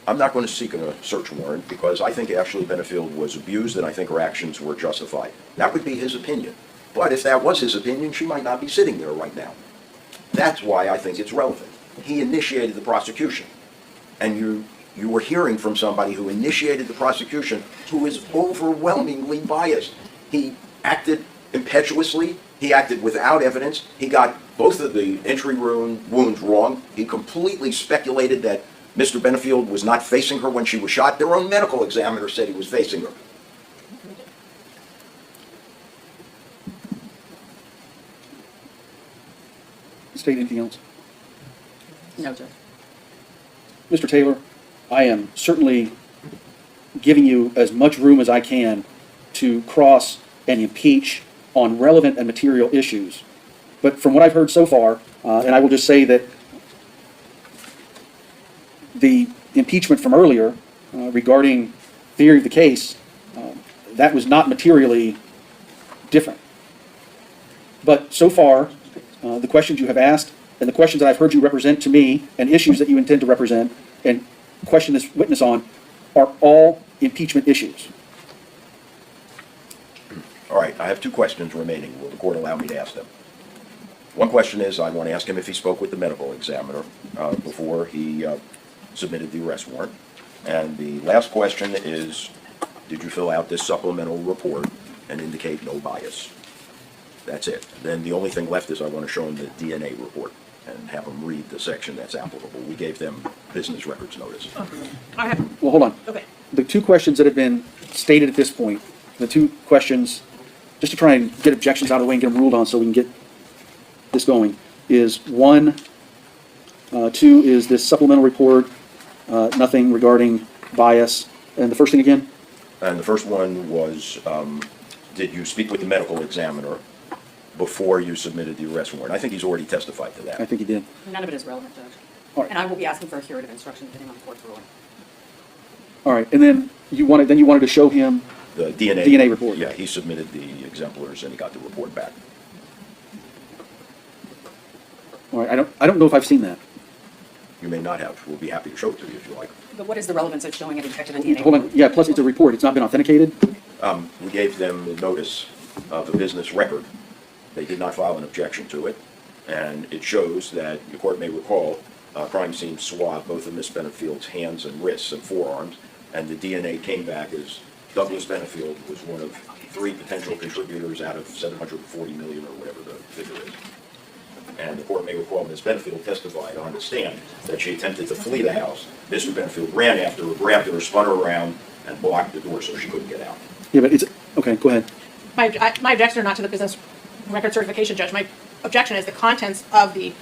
I'm not going to seek a search warrant because I think Ashley Benefield was abused and I think her actions were justified? That would be his opinion. But if that was his opinion, she might not be sitting there right now. That's why I think it's relevant. He initiated the prosecution. And you were hearing from somebody who initiated the prosecution who is overwhelmingly biased. He acted impetuously. He acted without evidence. He got both of the entry wounds wrong. He completely speculated that Mr. Benefield was not facing her when she was shot. Their own medical examiner said he was facing her. State anything else? No, Judge. Mr. Taylor, I am certainly giving you as much room as I can to cross and impeach on relevant and material issues. But from what I've heard so far, and I will just say that the impeachment from earlier regarding theory of the case, that was not materially different. But so far, the questions you have asked and the questions that I've heard you represent to me and issues that you intend to represent and question this witness on are all impeachment issues. All right, I have two questions remaining. Will the court allow me to ask them? One question is, I want to ask him if he spoke with the medical examiner before he submitted the arrest warrant. And the last question is, did you fill out this supplemental report and indicate no bias? That's it. Then the only thing left is I want to show him the DNA report and have him read the section that's applicable. We gave them business records notice. I have, Well, hold on. okay. The two questions that have been stated at this point, the two questions, just to try and get objections out of the way and get them ruled on so we can get this going, is one, two is this supplemental report, nothing regarding bias. And the first thing again? And the first one was, did you speak with the medical examiner before you submitted the arrest warrant? I think he's already testified to I that. think you did. None of it is relevant, Judge. All right. And I will be asking for a curative instruction depending on the court's ruling. All right, and then you wanted to show him The DNA. DNA report. Yeah, he submitted the exemplars and he got the report back. All right, I don't know if I've seen that. You may not have. We'll be happy to show it to you if you like. But what is the relevance of showing a detective in DNA? Hold on, yeah, plus it's a report, it's not been authenticated. We gave them the notice of a business record. They did not file an objection to it, and it shows that, the court may recall, a crime scene swab both of Miss Benefield's hands and wrists and forearms, and the DNA came back as Douglas Benefield was one of 3 potential contributors out of 740 million or whatever the figure is. And the court may recall Ms. Benefield testified on the stand that she attempted to flee the house. Mr. Benefield ran after her, grabbed her, spun her around, and blocked the door so she couldn't get out. Yeah, but it's, okay, go ahead. My objections are not to the business record certification, Judge. My objection is the contents of the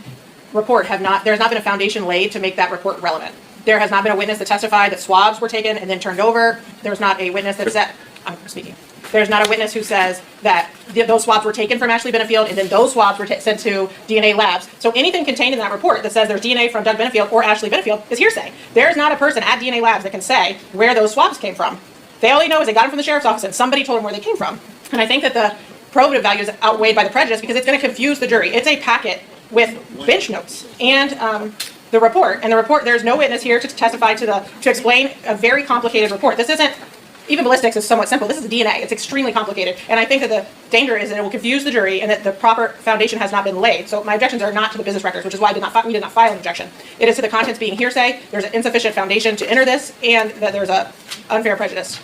report there has not been a foundation laid to make that report relevant. There has not been a witness that testified that swabs were taken and then turned over. There's not a witness that said, I'm speaking. There's not a witness who says that those swabs were taken from Ashley Benefield and then those swabs were sent to DNA labs. So anything contained in that report that says there's DNA from Doug Benefield or Ashley Benefield is hearsay. There's not a person at DNA labs that can say where those swabs came from. They all they know is they got them from the sheriff's office and somebody told them where they came from. And I think that the probative value is outweighed by the prejudice because it's going to confuse the jury. It's a packet with bench notes and the report. And the report, there's no witness here to testify to explain a very complicated report. This isn't, even ballistics is somewhat simple. This is DNA. It's extremely complicated. And I think that the danger is that it will confuse the jury and that the proper foundation has not been laid. So my objections are not to the business records, which is why we did not file an objection. It is to the contents being hearsay. There's an insufficient foundation to enter this and that there's a unfair prejudice.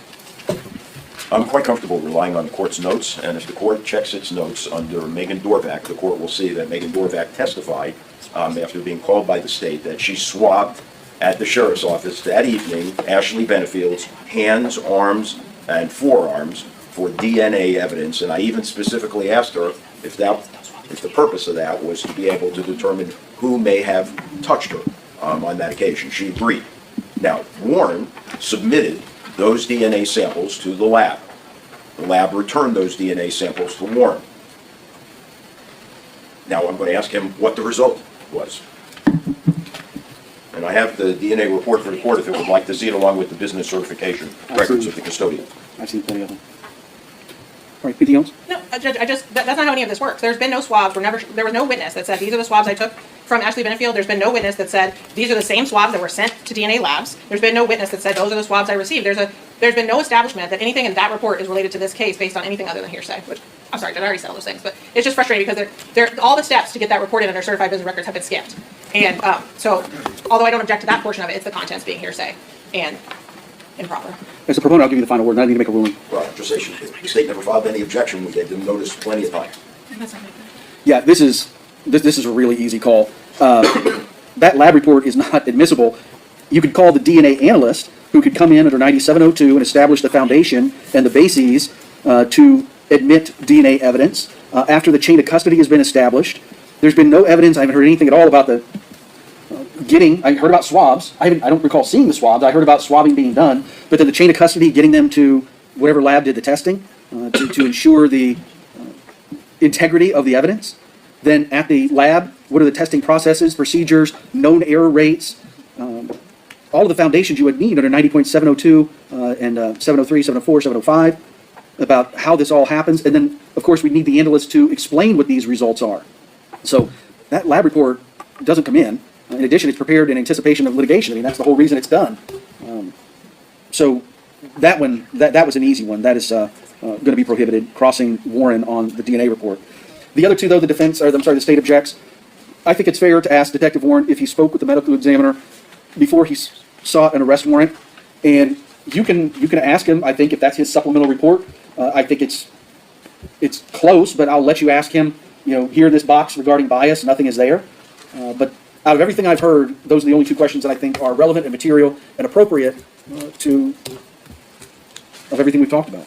I'm quite comfortable relying on the court's notes, and if the court checks its notes under Megan Dorvac, the court will see that Megan Dorvac testified after being called by the state that she swabbed at the sheriff's office that evening Ashley Benefield's hands, arms, and forearms for DNA evidence, and I even specifically asked her if the purpose of that was to be able to determine who may have touched her on that occasion. She agreed. Now, Warren submitted those DNA samples to the lab. The lab returned those DNA samples to Warren. Now I'm going to ask him what the result was. And I have the DNA report for the court if it would like to see it along with the business certification records of the custodian. I've seen plenty of them. All right, anything else? No, Judge, that's not how any of this works. There's been no swabs. There was no witness that said these are the swabs I took from Ashley Benefield. There's been no witness that said these are the same swabs that were sent to DNA labs. There's been no witness that said those are the swabs I received. There's been no establishment that anything in that report is related to this case based on anything other than hearsay. Which, I'm sorry, Judge, I already said all those things, but it's just frustrating because all the steps to get that reported under certified business records have been skipped. And so, although I don't object to that portion of it, it's the contents being hearsay and improper. As a proponent, I'll give you the final word, and I need to make a ruling. Well, just say the state never filed any objection. We gave them notice plenty of time. Yeah, this is this is a really easy call. That lab report is not admissible. You could call the DNA analyst, who could come in under 9702 and establish the foundation and the bases to admit DNA evidence. After the chain of custody has been established, there's been no evidence. I haven't heard anything at all about the I heard about swabs. I don't recall seeing the swabs. I heard about swabbing being done, but then the chain of custody, getting them to whatever lab did the testing to ensure the integrity of the evidence. Then at the lab, what are the testing processes, procedures, known error rates, all of the foundations you would need under 90.702 and 703, 704, 705 about how this all happens. And then, of course, we need the analyst to explain what these results are. So that lab report doesn't come in. In addition, it's prepared in anticipation of litigation. I mean, that's the whole reason it's done. So that one, that was an easy one. That is going to be prohibited, crossing Warren on the DNA report. The other two, though, the state objects. I think it's fair to ask Detective Warren if he spoke with the medical examiner before he sought an arrest warrant. And you can ask him, I think, if that's his supplemental report. I think it's close, but I'll let you ask him, here in this box regarding bias, nothing is there. But out of everything I've heard, those are the only two questions that I think are relevant and material and appropriate of everything we've talked about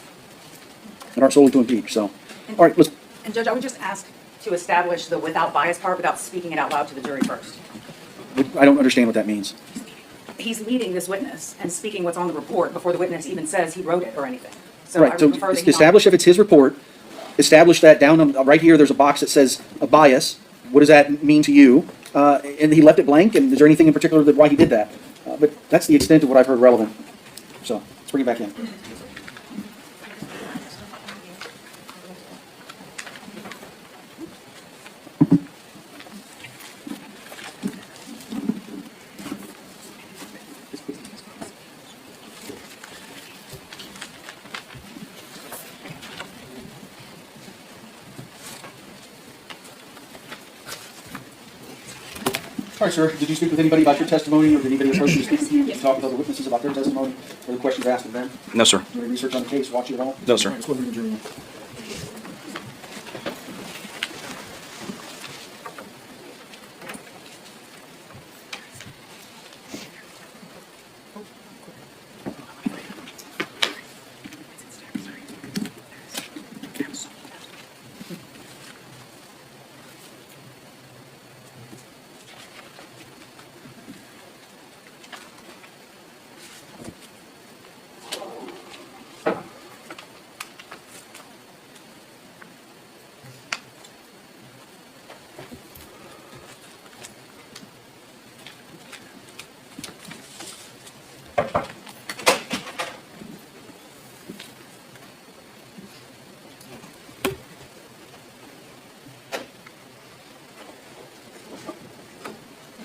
and aren't solely to impeach. So, all right, let's. And Judge, I would just ask to establish the without bias part without speaking it out loud to the jury first. I don't understand what that means. He's leading this witness and speaking what's on the report before the witness even says he wrote it or anything. So I Right, would so prefer that he establish not- if it's his report, establish that down right here, there's a box that says a bias. What does that mean to you? And he left it blank, and is there anything in particular that why he did that? But that's the extent of what I've heard relevant. So let's bring it back in. All right, sir, did you speak with anybody about your testimony, or did anybody approach you to speak with you? Talk with other witnesses about their testimony, or the questions asked of them? No, sir. Do any research on the case, watch it at all? No, sir. All right, let's go to the jury.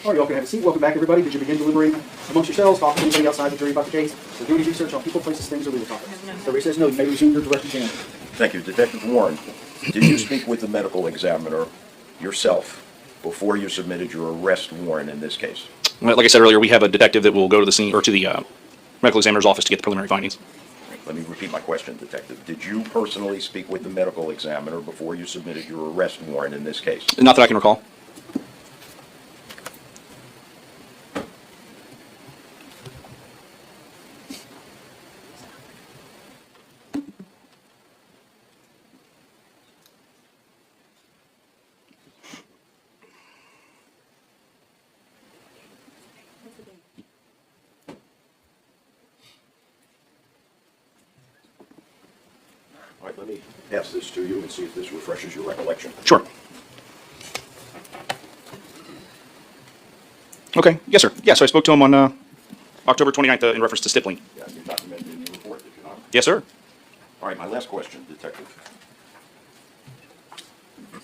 All right, y'all can have a seat. Welcome back, everybody. Did you begin deliberating amongst yourselves, talking to anybody outside the jury about the case, or do any research on people, places, things, or legal topics? Everybody says no. You may resume your direct exam. Thank you. Detective Warren, did you speak with the medical examiner yourself before you submitted your arrest warrant in this case? Like I said earlier, we have a detective that will go to the scene or to the medical examiner's office to get the preliminary findings. Let me repeat my question, Detective. Did you personally speak with the medical examiner before you submitted your arrest warrant in this case? Not that I can recall. All right, let me pass this to you and see if this refreshes your recollection. Sure. Okay. Yes, sir. Yeah, so I spoke to him on October 29th in reference to stippling. Yeah, you documented in your report, did you not? Yes, sir. All right, my last question, Detective.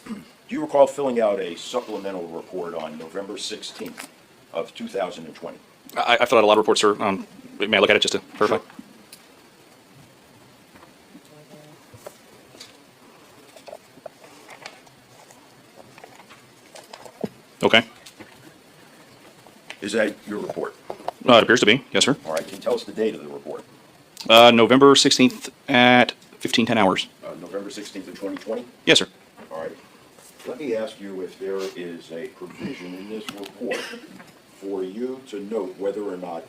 Do you recall filling out a supplemental report on November 16th of 2020? I filled out a lot of reports, sir. May I look at it just to verify? Sure. Okay. Is that your report? It appears to be. Yes, sir. All right, can you tell us the date of the report? November 16th at 15:10 hours. November 16th of 2020? Yes, sir. All right. Let me ask you if there is a provision in this report for you to note whether or not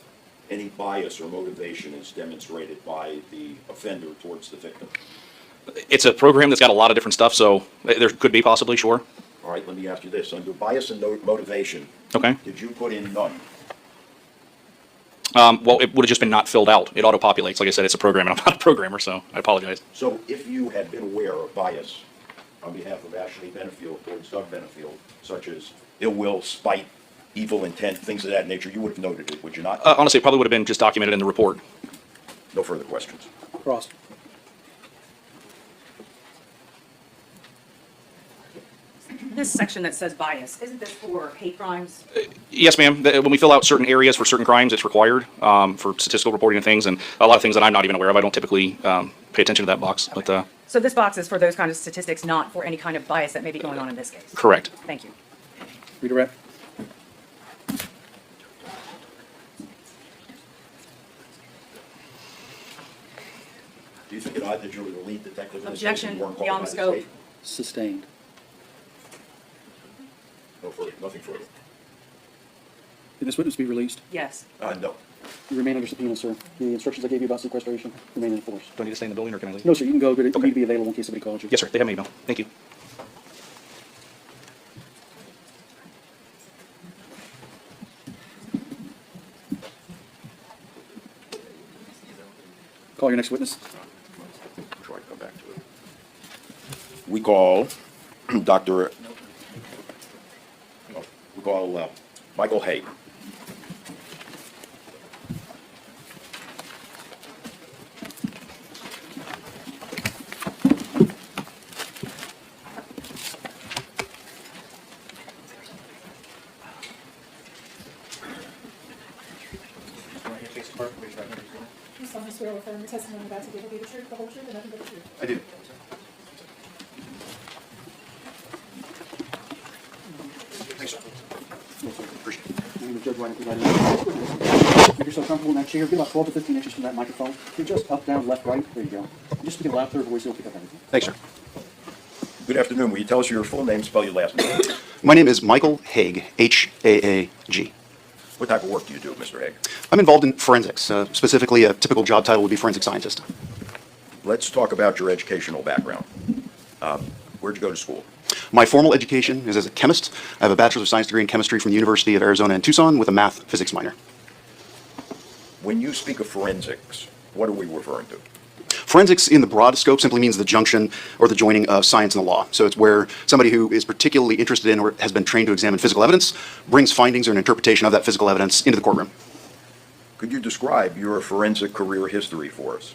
any bias or motivation is demonstrated by the offender towards the victim. It's a program that's got a lot of different stuff, so there could be possibly, sure. All right, let me ask you this. Under bias and motivation, Okay. did you put in none? Well, it would have just been not filled out. It auto-populates. Like I said, it's a program, and I'm not a programmer, so I apologize. So if you had been aware of bias on behalf of Ashley Benefield towards Doug Benefield, such as ill will, spite, evil intent, things of that nature, you would have noted it, would you not? Honestly, it probably would have been just documented in the report. No further questions. Cross. This section that says bias, isn't this for hate crimes? Yes, ma'am. When we fill out certain areas for certain crimes, it's required for statistical reporting and things, and a lot of things that I'm not even aware of. I don't typically pay attention to that box, but So this box is for those kind of statistics, not for any kind of bias that may be going on in this case? correct. Thank you. Redirect. Do you think it odd that you were the lead detective in this case and Objection, you weren't called beyond by the scope. state? Sustained. No further, nothing further. Can this witness be released? Yes. No. You remain under subpoena, sir. The instructions I gave you about sequestration remain in force. Do I need to stay in the building, or can I leave? No, sir, you can go, but you Okay. need to be available in case somebody calls you. Yes, sir. They have my email. Thank you. Call your next witness. Try to come back to it. We call Dr. We call Michael Haig. You solemnly swear or affirm the testimony about to give will be the truth, the whole truth, and nothing but the truth. I do. Thanks, sir. Appreciate it. I'm the judge right presiding. Make yourself comfortable in that chair. Be about 12 to 15 inches from that microphone. You're just up, down, left, right. There you go. Just speak a loud, clear voice. You'll pick up everything. Thanks, sir. Good afternoon. Will you tell us your full name, spell your last name? My name is Michael Haig, H-A-A-G. What type of work do you do, Mr. Haig? I'm involved in forensics. Specifically, a typical job title would be forensic scientist. Let's talk about your educational background. Where'd you go to school? My formal education is as a chemist. I have a Bachelor's of Science degree in chemistry from the University of Arizona in Tucson with a math physics minor. When you speak of forensics, what are we referring to? Forensics in the broad scope simply means the junction or the joining of science and the law. So it's where somebody who is particularly interested in or has been trained to examine physical evidence brings findings or an interpretation of that physical evidence into the courtroom. Could you describe your forensic career history for us?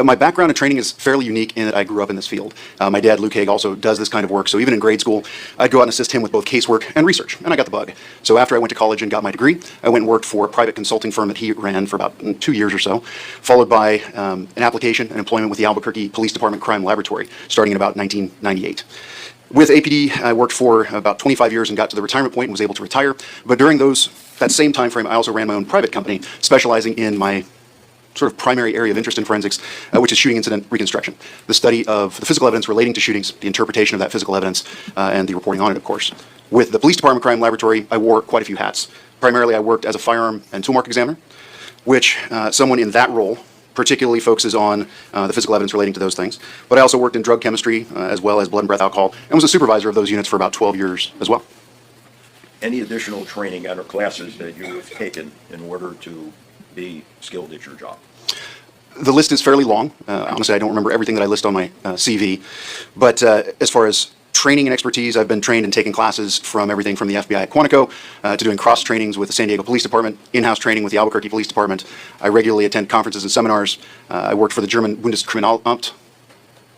My background and training is fairly unique in that I grew up in this field. My dad, Luke Haig, also does this kind of work. So even in grade school, I'd go out and assist him with both casework and research, and I got the bug. So after I went to college and got my degree, I went and worked for a private consulting firm that he ran for about 2 years or so, followed by an application and employment with the Albuquerque Police Department Crime Laboratory, starting in about 1998. With APD, I worked for about 25 years and got to the retirement point and was able to retire. But during that same time frame, I also ran my own private company, specializing in my sort of primary area of interest in forensics, which is shooting incident reconstruction, the study of the physical evidence relating to shootings, the interpretation of that physical evidence, and the reporting on it, of course. With the Police Department Crime Laboratory, I wore quite a few hats. Primarily, I worked as a firearm and tool mark examiner, which someone in that role particularly focuses on the physical evidence relating to those things. But I also worked in drug chemistry, as well as blood and breath alcohol, and was a supervisor of those units for about 12 years as well. Any additional training and/or classes that you have taken in order to be skilled at your job? The list is fairly long. Honestly, I don't remember everything that I list on my CV. But as far as training and expertise, I've been trained and taken classes from everything from the FBI at Quantico to doing cross trainings with the San Diego Police Department, in-house training with the Albuquerque Police Department. I regularly attend conferences and seminars. I worked for the German Bundeskriminalamt,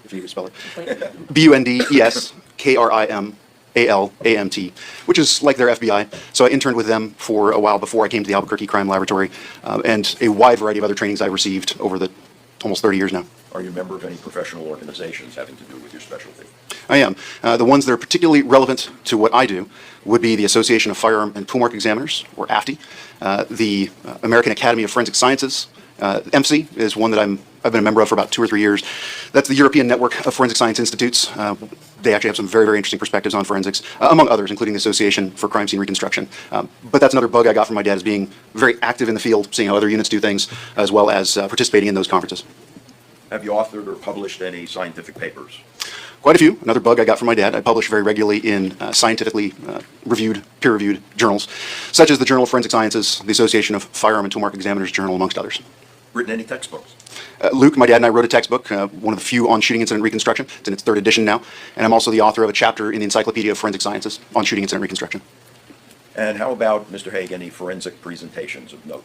if you can spell it, Bundeskriminalamt, which is like their FBI. So I interned with them for a while before I came to the Albuquerque Crime Laboratory, and a wide variety of other trainings I've received over the almost 30 years now. Are you a member of any professional organizations having to do with your specialty? I am. The ones that are particularly relevant to what I do would be the Association of Firearm and Tool Mark Examiners, or AFTE, the American Academy of Forensic Sciences, EMSI is one that I've been a member of for about 2 or 3 years. That's the European Network of Forensic Science Institutes. They actually have some very, very interesting perspectives on forensics, among others, including the Association for Crime Scene Reconstruction. But that's another bug I got from my dad, is being very active in the field, seeing how other units do things, as well as participating in those conferences. Have you authored or published any scientific papers? Quite a few. Another bug I got from my dad. I publish very regularly in scientifically reviewed, peer-reviewed journals, such as the Journal of Forensic Sciences, the Association of Firearm and Toolmark Examiners Journal, amongst others. Written any textbooks? Luke, my dad and I wrote a textbook, one of the few on shooting incident reconstruction. It's in its 3rd edition now, and I'm also the author of a chapter in the Encyclopedia of Forensic Sciences on shooting incident reconstruction. And how about, Mr. Haig, any forensic presentations of note?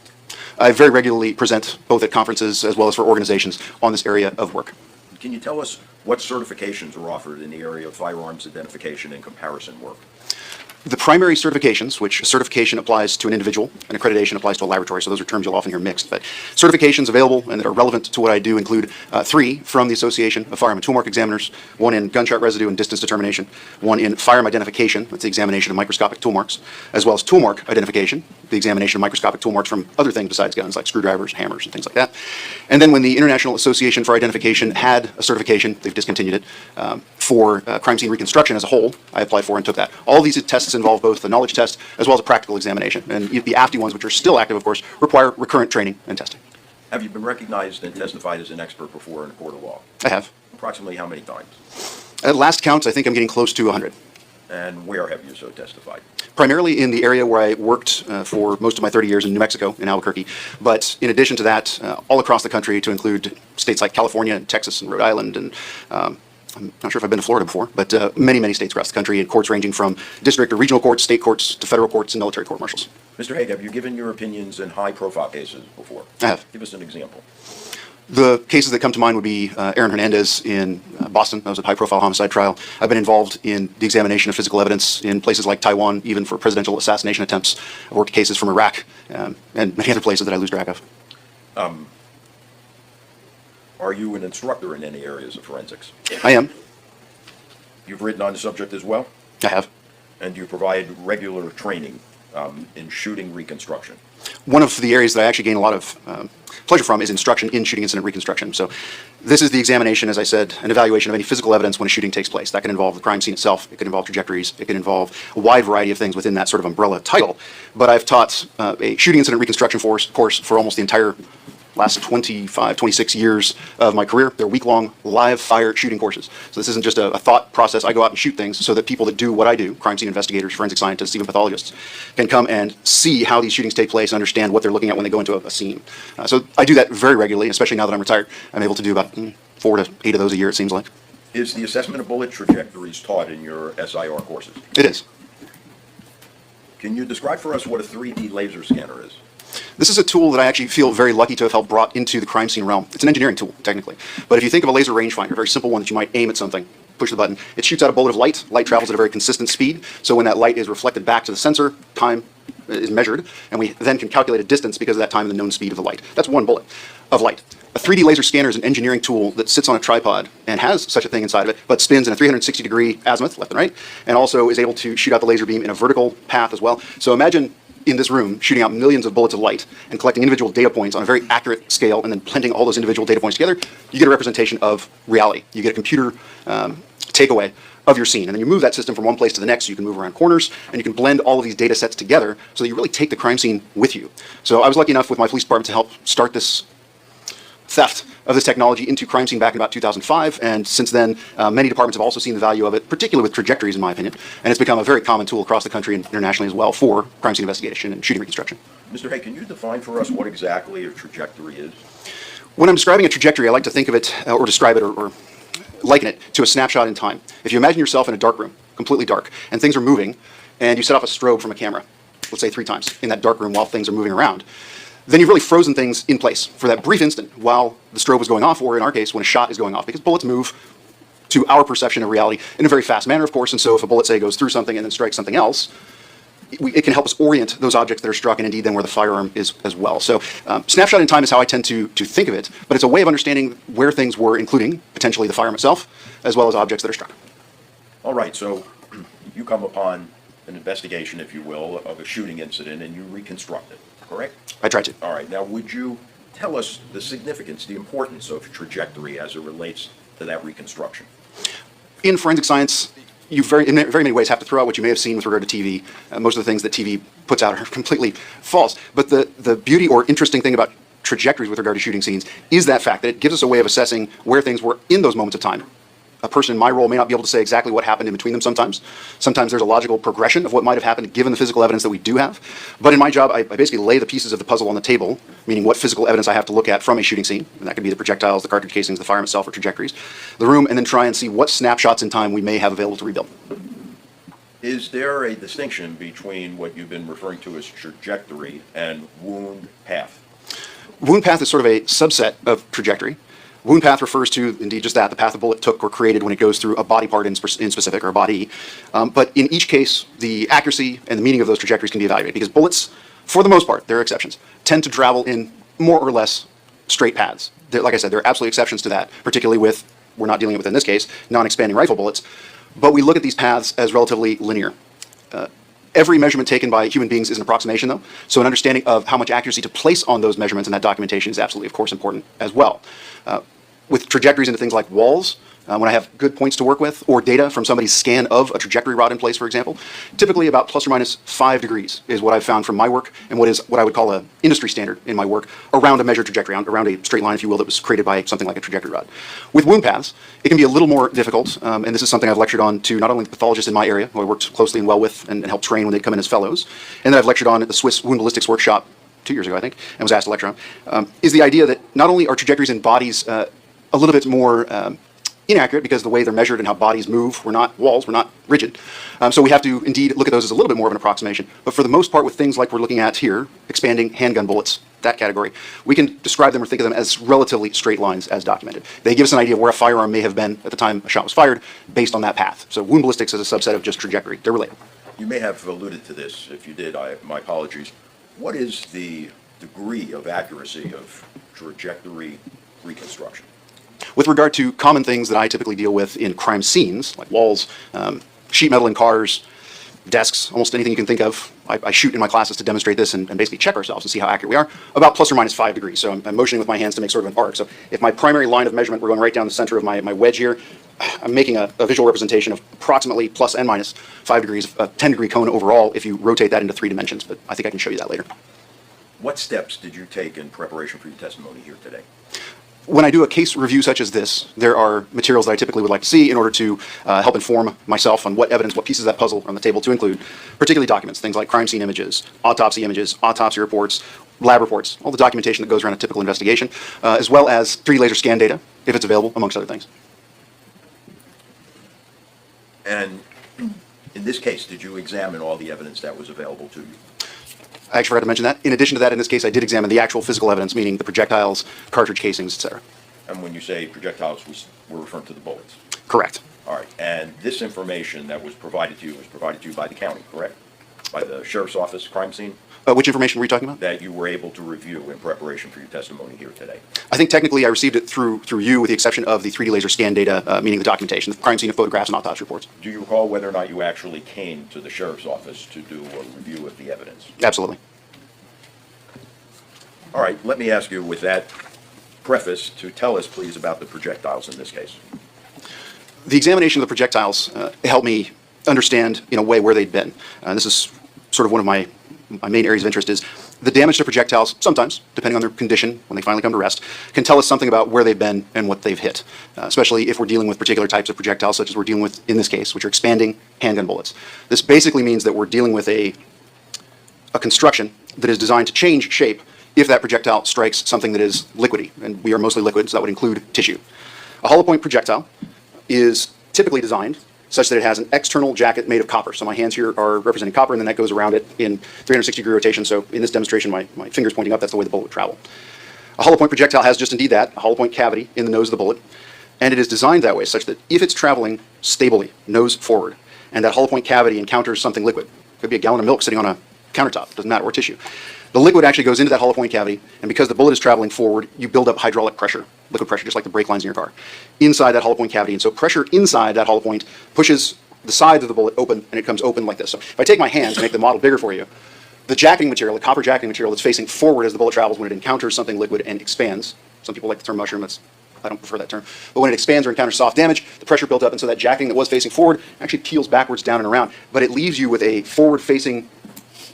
I very regularly present, both at conferences as well as for organizations, on this area of work. Can you tell us what certifications are offered in the area of firearms identification and comparison work? The primary certifications, which certification applies to an individual and accreditation applies to a laboratory, so those are terms you'll often hear mixed, but certifications available and that are relevant to what I do include 3 from the Association of Firearm and Toolmark Examiners, 1 in gunshot residue and distance determination, 1 in firearm identification, that's the examination of microscopic toolmarks, as well as toolmark identification, the examination of microscopic toolmarks from other things besides guns, like screwdrivers, hammers, and things like that. And then when the International Association for Identification had a certification, they've discontinued it, for crime scene reconstruction as a whole, I applied for and took that. All these tests involve both the knowledge test as well as a practical examination. And the AFTI ones, which are still active, of course, require recurrent training and testing. Have you been recognized and testified as an expert before in a court of law? I have. Approximately how many times? At last counts, I think I'm getting close to 100. And where have you so testified? Primarily in the area where I worked for most of my 30 years in New Mexico, in Albuquerque. But in addition to that, all across the country, to include states like California and Texas and Rhode Island and I'm not sure if I've been to Florida before, but many, many states across the country, and courts ranging from district or regional courts, state courts, to federal courts and military court-martials. Mr. Haig, have you given your opinions in high-profile cases before? I have. Give us an example. The cases that come to mind would be Aaron Hernandez in Boston. That was a high-profile homicide trial. I've been involved in the examination of physical evidence in places like Taiwan, even for presidential assassination attempts. I've worked cases from Iraq and many other places that I lose track of. Are you an instructor in any areas of forensics? I am. You've written on the subject as well? I have. And you provide regular training in shooting reconstruction? One of the areas that I actually gain a lot of pleasure from is instruction in shooting incident reconstruction. So this is the examination, as I said, an evaluation of any physical evidence when a shooting takes place. That can involve the crime scene itself. It can involve trajectories. It can involve a wide variety of things within that sort of umbrella title. But I've taught a shooting incident reconstruction course for almost the entire last 25, 26 years of my career. They're week-long live fire shooting courses. So this isn't just a thought process. I go out and shoot things so that people that do what I do, crime scene investigators, forensic scientists, even pathologists, can come and see how these shootings take place and understand what they're looking at when they go into a scene. So I do that very regularly, especially now that I'm retired. I'm able to do about 4 to 8 of those a year, it seems like. Is the assessment of bullet trajectories taught in your SIR courses? It is. Can you describe for us what a 3D laser scanner is? This is a tool that I actually feel very lucky to have helped brought into the crime scene realm. It's an engineering tool, technically. But if you think of a laser rangefinder, a very simple one that you might aim at something, push the button, it shoots out a bullet of light. Light travels at a very consistent speed. So when that light is reflected back to the sensor, time is measured, and we then can calculate a distance because of that time and the known speed of the light. That's one bullet of light. A 3D laser scanner is an engineering tool that sits on a tripod and has such a thing inside of it, but spins in a 360-degree azimuth, left and right, and also is able to shoot out the laser beam in a vertical path as well. So imagine in this room shooting out millions of bullets of light and collecting individual data points on a very accurate scale and then blending all those individual data points together. You get a representation of reality. You get a computer takeaway of your scene. And then you move that system from one place to the next, so you can move around corners, and you can blend all of these data sets together so that you really take the crime scene with you. So I was lucky enough with my police department to help start this theft of this technology into crime scene back in about 2005, and since then many departments have also seen the value of it, particularly with trajectories in my opinion, and it's become a very common tool across the country and internationally as well for crime scene investigation and shooting reconstruction. Mr. Hay, can you define for us what exactly a trajectory is? When I'm describing a trajectory, I like to think of it or describe it or liken it to a snapshot in time. If you imagine yourself in a dark room, completely dark, and things are moving, and you set off a strobe from a camera, let's say 3 times in that dark room while things are moving around, then you've really frozen things in place for that brief instant while the strobe was going off, or in our case, when a shot is going off, because bullets move to our perception of reality in a very fast manner, of course, and so if a bullet, say, goes through something and then strikes something else, it can help us orient those objects that are struck, and indeed then where the firearm is as well. So snapshot in time is how I tend to think of it, but it's a way of understanding where things were, including potentially the firearm itself, as well as objects that are struck. All right, so you come upon an investigation, if you will, of a shooting incident, and you reconstruct it, correct? I try to. All right, now would you tell us the significance, the importance of trajectory as it relates to that reconstruction. In forensic science, you in very many ways have to throw out what you may have seen with regard to TV. Most of the things that TV puts out are completely false. But the beauty or interesting thing about trajectories with regard to shooting scenes is that fact that it gives us a way of assessing where things were in those moments of time. A person in my role may not be able to say exactly what happened in between them sometimes. Sometimes there's a logical progression of what might have happened given the physical evidence that we do have. But in my job, I basically lay the pieces of the puzzle on the table, meaning what physical evidence I have to look at from a shooting scene. And that could be the projectiles, the cartridge casings, the firearm itself, or trajectories, the room, and then try and see what snapshots in time we may have available to rebuild. Is there a distinction between what you've been referring to as trajectory and wound path? Wound path is sort of a subset of trajectory. Wound path refers to, indeed, just that, the path the bullet took or created when it goes through a body part in specific, or a body. But in each case, the accuracy and the meaning of those trajectories can be evaluated, because bullets, for the most part, there are exceptions, tend to travel in more or less straight paths. Like I said, there are absolutely exceptions to that, particularly with, we're not dealing with, in this case, non-expanding rifle bullets. But we look at these paths as relatively linear. Every measurement taken by human beings is an approximation, though, so an understanding of how much accuracy to place on those measurements and that documentation is absolutely, of course, important as well. With trajectories into things like walls, when I have good points to work with, or data from somebody's scan of a trajectory rod in place, for example, typically about plus or minus 5 degrees is what I've found from my work, and what is what I would call an industry standard in my work around a measured trajectory, around a straight line, if you will, that was created by something like a trajectory rod. With wound paths, it can be a little more difficult, and this is something I've lectured on to not only the pathologists in my area, who I worked closely and well with and helped train when they come in as fellows, and then I've lectured on at the Swiss Wound Ballistics Workshop 2 years ago, I think, and was asked to lecture on, is the idea that not only are trajectories in bodies a little bit more inaccurate because of the way they're measured and how bodies move. We're not walls, we're not rigid. So we have to indeed look at those as a little bit more of an approximation. But for the most part, with things like we're looking at here, expanding handgun bullets, that category, we can describe them or think of them as relatively straight lines as documented. They give us an idea of where a firearm may have been at the time a shot was fired based on that path. So wound ballistics is a subset of just trajectory. They're related. You may have alluded to this. If you did, my apologies. What is the degree of accuracy of trajectory reconstruction? With regard to common things that I typically deal with in crime scenes, like walls, sheet metal in cars, desks, almost anything you can think of, I shoot in my classes to demonstrate this and basically check ourselves and see how accurate we are, about plus or minus 5 degrees. So I'm motioning with my hands to make sort of an arc. So if my primary line of measurement, we're going right down the center of my wedge here, I'm making a visual representation of approximately plus and minus 5 degrees, a 10-degree cone overall if you rotate that into 3 dimensions, but I think I can show you that later. What steps did you take in preparation for your testimony here today? When I do a case review such as this, there are materials that I typically would like to see in order to help inform myself on what evidence, what pieces of that puzzle are on the table to include, particularly documents, things like crime scene images, autopsy reports, lab reports, all the documentation that goes around a typical investigation, as well as 3D laser scan data, if it's available, amongst other things. And in this case, did you examine all the evidence that was available to you? I actually forgot to mention that. In addition to that, in this case, I did examine the actual physical evidence, meaning the projectiles, cartridge casings, etc. And when you say projectiles, we're referring to the bullets? Correct. All right. And this information that was provided to you by the county, correct? By the sheriff's office crime scene? Which information were you talking about? That you were able to review in preparation for your testimony here today. I think technically I received it through you, with the exception of the 3D laser scan data, meaning the documentation, the crime scene of photographs and autopsy reports. Do you recall whether or not you actually came to the sheriff's office to do a review of the evidence? Absolutely. All right. Let me ask you, with that preface, to tell us, please, about the projectiles in this case. The examination of the projectiles helped me understand, in a way, where they'd been. This is sort of one of my main areas of interest is the damage to projectiles, sometimes, depending on their condition, when they finally come to rest, can tell us something about where they've been and what they've hit, especially if we're dealing with particular types of projectiles, such as we're dealing with in this case, which are expanding handgun bullets. This basically means that we're dealing with a construction that is designed to change shape if that projectile strikes something that is liquidy, and we are mostly liquid, so that would include tissue. A hollow point projectile is typically designed such that it has an external jacket made of copper. So my hands here are representing copper, and then that goes around it in 360-degree rotation. So in this demonstration, my finger's pointing up. That's the way the bullet would travel. A hollow point projectile has just indeed that, a hollow point cavity in the nose of the bullet. And it is designed that way such that if it's traveling stably, nose forward, and that hollow point cavity encounters something liquid, it could be a gallon of milk sitting on a countertop, doesn't matter, or tissue. The liquid actually goes into that hollow point cavity, and because the bullet is traveling forward, you build up hydraulic pressure, liquid pressure, just like the brake lines in your car, inside that hollow point cavity. And so pressure inside that hollow point pushes the sides of the bullet open, and it comes open like this. So if I take my hand to make the model bigger for you, The jacketing material, the copper jacketing material that's facing forward as the bullet travels when it encounters something liquid and expands. Some people like the term mushroom, I don't prefer that term. But when it expands or encounters soft damage, the pressure built up, and so that jacketing that was facing forward actually peels backwards, down, and around. But it leaves you with a forward-facing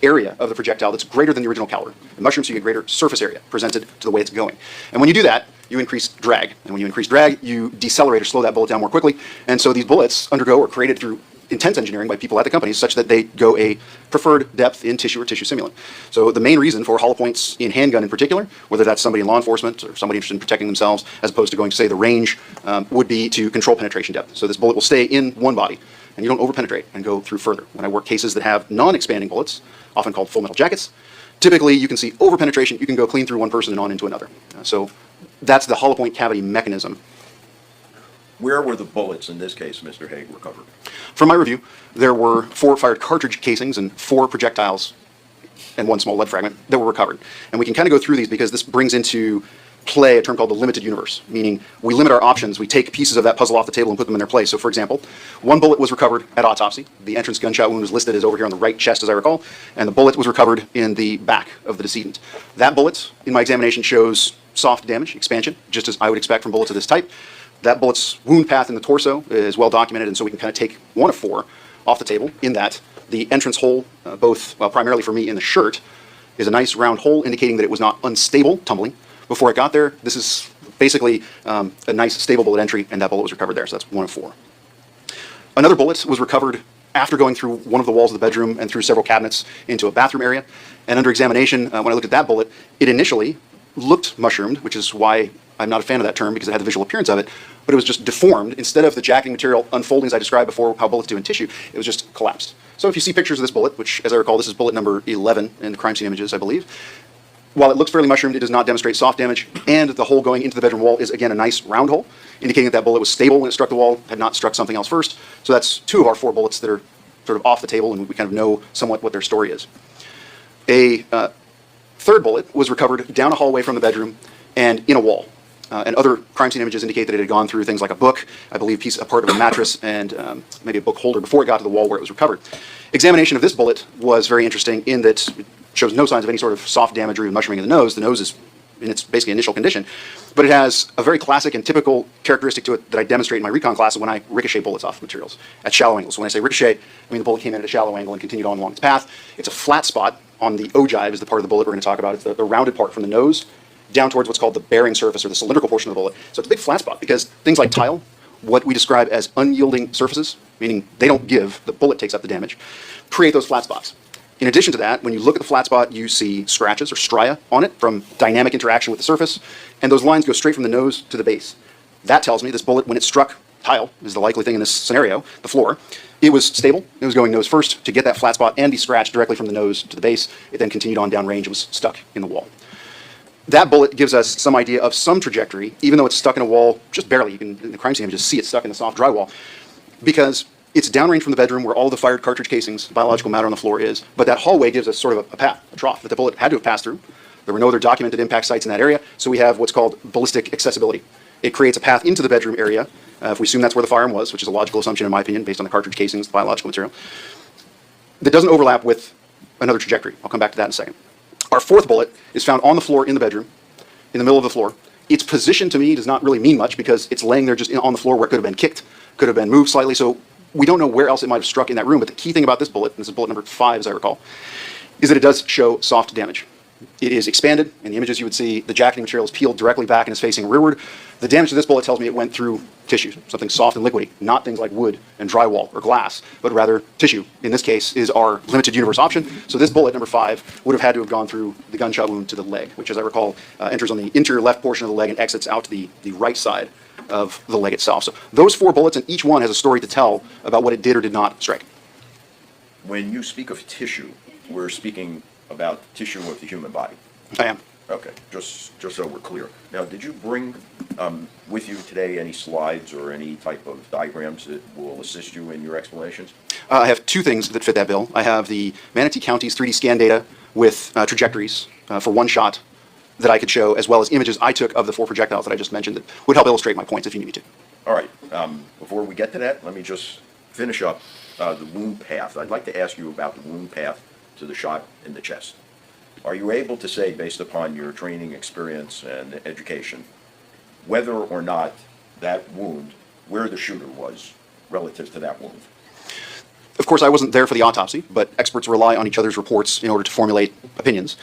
area of the projectile that's greater than the original caliber. In mushrooms, you get greater surface area presented to the way it's going. And when you do that, you increase drag. And when you increase drag, you decelerate or slow that bullet down more quickly. And so these bullets undergo or created through intense engineering by people at the companies such that they go a preferred depth in tissue or tissue simulant. So the main reason for hollow points in handgun in particular, whether that's somebody in law enforcement or somebody interested in protecting themselves as opposed to going to, say, the range, would be to control penetration depth. So this bullet will stay in one body and you don't over-penetrate and go through further. When I work cases that have non-expanding bullets, often called full metal jackets, typically you can see over-penetration, you can go clean through one person and on into another. So that's the hollow point cavity mechanism. Where were the bullets in this case, Mr. Haig, recovered? From my review, there were 4 fired cartridge casings and 4 projectiles and 1 small lead fragment that were recovered. And we can kind of go through these because this brings into play a term called the limited universe, meaning we limit our options. We take pieces of that puzzle off the table and put them in their place. So for example, 1 bullet was recovered at autopsy. The entrance gunshot wound was listed as over here on the right chest, as I recall, and the bullet was recovered in the back of the decedent. That bullet, in my examination, shows soft damage, expansion, just as I would expect from bullets of this type. That bullet's wound path in the torso is well documented, and so we can kind of take 1 of 4 off the table in that the entrance hole, primarily for me in the shirt, is a nice round hole indicating that it was not unstable, tumbling. Before it got there, this is basically a nice stable bullet entry, and that bullet was recovered there, so that's 1 of 4. Another bullet was recovered after going through one of the walls of the bedroom and through several cabinets into a bathroom area. And under examination, when I looked at that bullet, it initially looked mushroomed, which is why I'm not a fan of that term because it had the visual appearance of it, but it was just deformed. Instead of the jacketing material unfolding as I described before, how bullets do in tissue, it was just collapsed. So if you see pictures of this bullet, which as I recall, this is bullet number 11 in the crime scene images, I believe, while it looks fairly mushroomed, it does not demonstrate soft damage, and the hole going into the bedroom wall is again a nice round hole, indicating that that bullet was stable when it struck the wall, had not struck something else first. So that's 2 of our 4 bullets that are sort of off the table, and we kind of know somewhat what their story is. A third bullet was recovered down a hallway from the bedroom and in a wall. And other crime scene images indicate that it had gone through things like a book, I believe a part of a mattress, and maybe a book holder before it got to the wall where it was recovered. Examination of this bullet was very interesting in that it shows no signs of any sort of soft damage or even mushrooming of the nose. The nose is in its basically initial condition, but it has a very classic and typical characteristic to it that I demonstrate in my recon class when I ricochet bullets off of materials at shallow angles. When I say ricochet, I mean the bullet came in at a shallow angle and continued on along its path. It's a flat spot on the ogive is the part of the bullet we're going to talk about. It's the rounded part from the nose down towards what's called the bearing surface or the cylindrical portion of the bullet. So it's a big flat spot because things like tile, what we describe as unyielding surfaces, meaning they don't give, the bullet takes up the damage, create those flat spots. In addition to that, when you look at the flat spot, you see scratches or stria on it from dynamic interaction with the surface, and those lines go straight from the nose to the base. That tells me this bullet, when it struck tile, is the likely thing in this scenario, the floor, it was stable, it was going nose first to get that flat spot and be scratched directly from the nose to the base. It then continued on downrange and was stuck in the wall. That bullet gives us some idea of some trajectory, even though it's stuck in a wall, just barely. You can, in the crime scene images, see it stuck in the soft drywall, because it's downrange from the bedroom where all the fired cartridge casings, biological matter on the floor is, but that hallway gives us sort of a path, a trough that the bullet had to have passed through. There were no other documented impact sites in that area, so we have what's called ballistic accessibility. It creates a path into the bedroom area, if we assume that's where the firearm was, which is a logical assumption in my opinion, based on the cartridge casings, the biological material, that doesn't overlap with another trajectory. I'll come back to that in a second. Our 4th bullet is found on the floor in the bedroom, in the middle of the floor. Its position to me does not really mean much because it's laying there just on the floor where it could have been kicked, could have been moved slightly, so we don't know where else it might have struck in that room. But the key thing about this bullet, and this is bullet number 5 as I recall, is that it does show soft damage. It is expanded. In the images you would see the jacketing material is peeled directly back and is facing rearward. The damage to this bullet tells me it went through tissue, something soft and liquidy, not things like wood and drywall or glass, but rather tissue. In this case is our limited universe option. So this bullet, number 5, would have had to have gone through the gunshot wound to the leg, which as I recall enters on the interior left portion of the leg and exits out to the right side of the leg itself. So those 4 bullets, and each one has a story to tell about what it did or did not strike. When you speak of tissue, we're speaking about tissue of the human body. I am. Okay, just so we're clear. Now, did you bring with you today any slides or any type of diagrams that will assist you in your explanations? I have 2 things that fit that bill. I have the Manatee County's 3D scan data with trajectories for one shot that I could show, as well as images I took of the 4 projectiles that I just mentioned that would help illustrate my points if you need me to. All right, before we get to that, let me just finish up the wound path. I'd like to ask you about the wound path to the shot in the chest. Are you able to say, based upon your training, experience, and education, whether or not that wound, where the shooter was relative to that wound? Of course, I wasn't there for the autopsy, but experts rely on each other's reports in order to formulate opinions.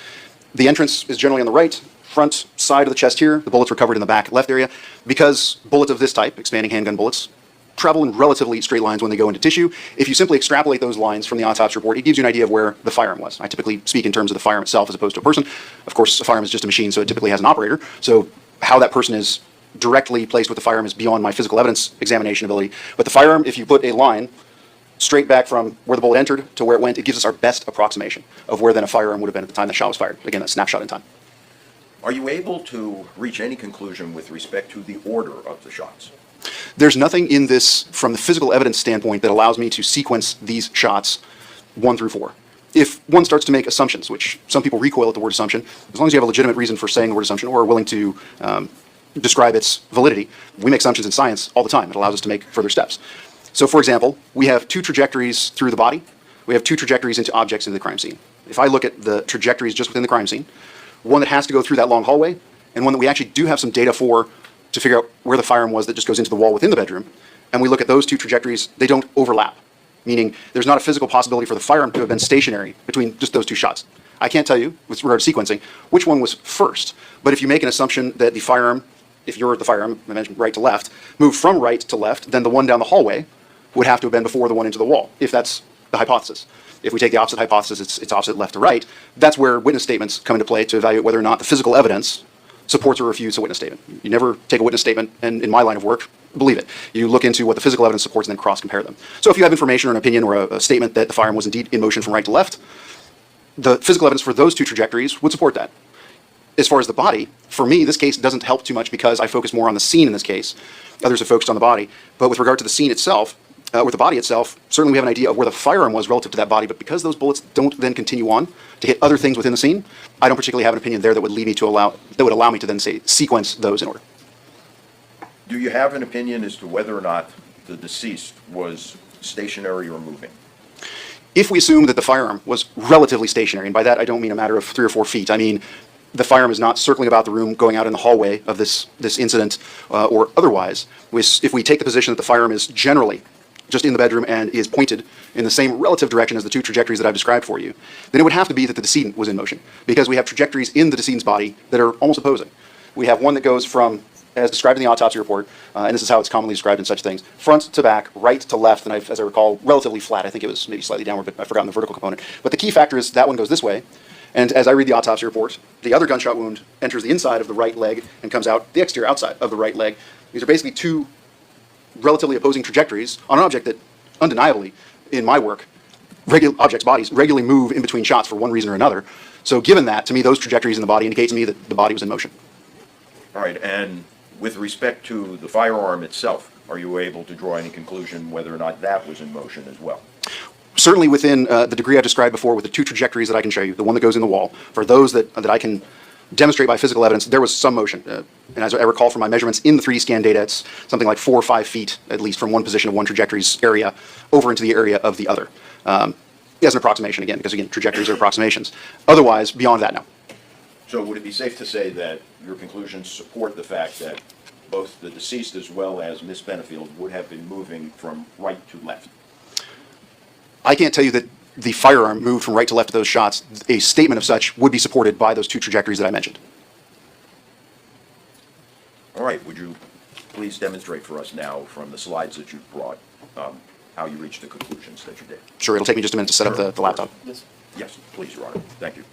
The entrance is generally on the right, front side of the chest here. The bullets were covered in the back left area. Because bullets of this type, expanding handgun bullets, travel in relatively straight lines when they go into tissue. If you simply extrapolate those lines from the autopsy report, it gives you an idea of where the firearm was. I typically speak in terms of the firearm itself as opposed to a person. Of course, a firearm is just a machine, so it typically has an operator. So how that person is directly placed with the firearm is beyond my physical evidence examination ability. But the firearm, if you put a line straight back from where the bullet entered to where it went, it gives us our best approximation of where then a firearm would have been at the time the shot was fired. Again, a snapshot in time. Are you able to reach any conclusion with respect to the order of the shots? There's nothing in this, from the physical evidence standpoint, that allows me to sequence these shots 1 through 4. If one starts to make assumptions, which some people recoil at the word assumption, as long as you have a legitimate reason for saying the word assumption or are willing to describe its validity, we make assumptions in science all the time. It allows us to make further steps. So, for example, we have 2 trajectories through the body. We have 2 trajectories into objects in the crime scene. If I look at the trajectories just within the crime scene, one that has to go through that long hallway, and one that we actually do have some data for to figure out where the firearm was that just goes into the wall within the bedroom, and we look at those 2 trajectories, they don't overlap, meaning there's not a physical possibility for the firearm to have been stationary between just those 2 shots. I can't tell you, with regard to sequencing, which one was first, but if you make an assumption that the firearm, if you're the firearm, I mentioned right to left, moved from right to left, then the one down the hallway would have to have been before the one into the wall, if that's the hypothesis. If we take the opposite hypothesis, it's opposite left to right, that's where witness statements come into play to evaluate whether or not the physical evidence supports or refutes a witness statement. You never take a witness statement, and in my line of work, believe it. You look into what the physical evidence supports and then cross-compare them. So if you have information or an opinion or a statement that the firearm was indeed in motion from right to left, the physical evidence for those 2 trajectories would support that. As far as the body, for me, this case doesn't help too much because I focus more on the scene in this case. Others have focused on the body. But with regard to the scene itself, with the body itself, certainly we have an idea of where the firearm was relative to that body, but because those bullets don't then continue on to hit other things within the scene, I don't particularly have an opinion there that would lead me to allow me to then say sequence those in order. Do you have an opinion as to whether or not the deceased was stationary or moving? If we assume that the firearm was relatively stationary, and by that I don't mean a matter of 3 or 4 feet, I mean the firearm is not circling about the room, going out in the hallway of this incident or otherwise, if we take the position that the firearm is generally just in the bedroom and is pointed in the same relative direction as the 2 trajectories that I've described for you, then it would have to be that the decedent was in motion, because we have trajectories in the decedent's body that are almost opposing. We have one that goes from, as described in the autopsy report, and this is how it's commonly described in such things, front to back, right to left, and as I recall, relatively flat. I think it was maybe slightly downward, but I've forgotten the vertical component. But the key factor is that one goes this way, and as I read the autopsy report, the other gunshot wound enters the inside of the right leg and comes out the exterior outside of the right leg. These are basically 2 relatively opposing trajectories on an object that, undeniably, in my work, objects' bodies regularly move in between shots for one reason or another. So given that, to me, those trajectories in the body indicate to me that the body was in motion. All right, and with respect to the firearm itself, are you able to draw any conclusion whether or not that was in motion as well? Certainly within the degree I described before with the 2 trajectories that I can show you, the one that goes in the wall, for those that I can demonstrate by physical evidence, there was some motion. And as I recall from my measurements in the 3D scan data, it's something like 4 or 5 feet, at least from one position of one trajectory's area over into the area of the other. As an approximation, again, because again, trajectories are approximations. Otherwise, beyond that, no. So would it be safe to say that your conclusions support the fact that both the deceased as well as Miss Benefield would have been moving from right to left? I can't tell you that the firearm moved from right to left of those shots. A statement of such would be supported by those 2 trajectories that I mentioned. All right, would you please demonstrate for us now from the slides that you've brought how you reached the conclusions that you did? Sure, it'll take me just a minute to set up the laptop. Yes, please, Your Honor. Thank you.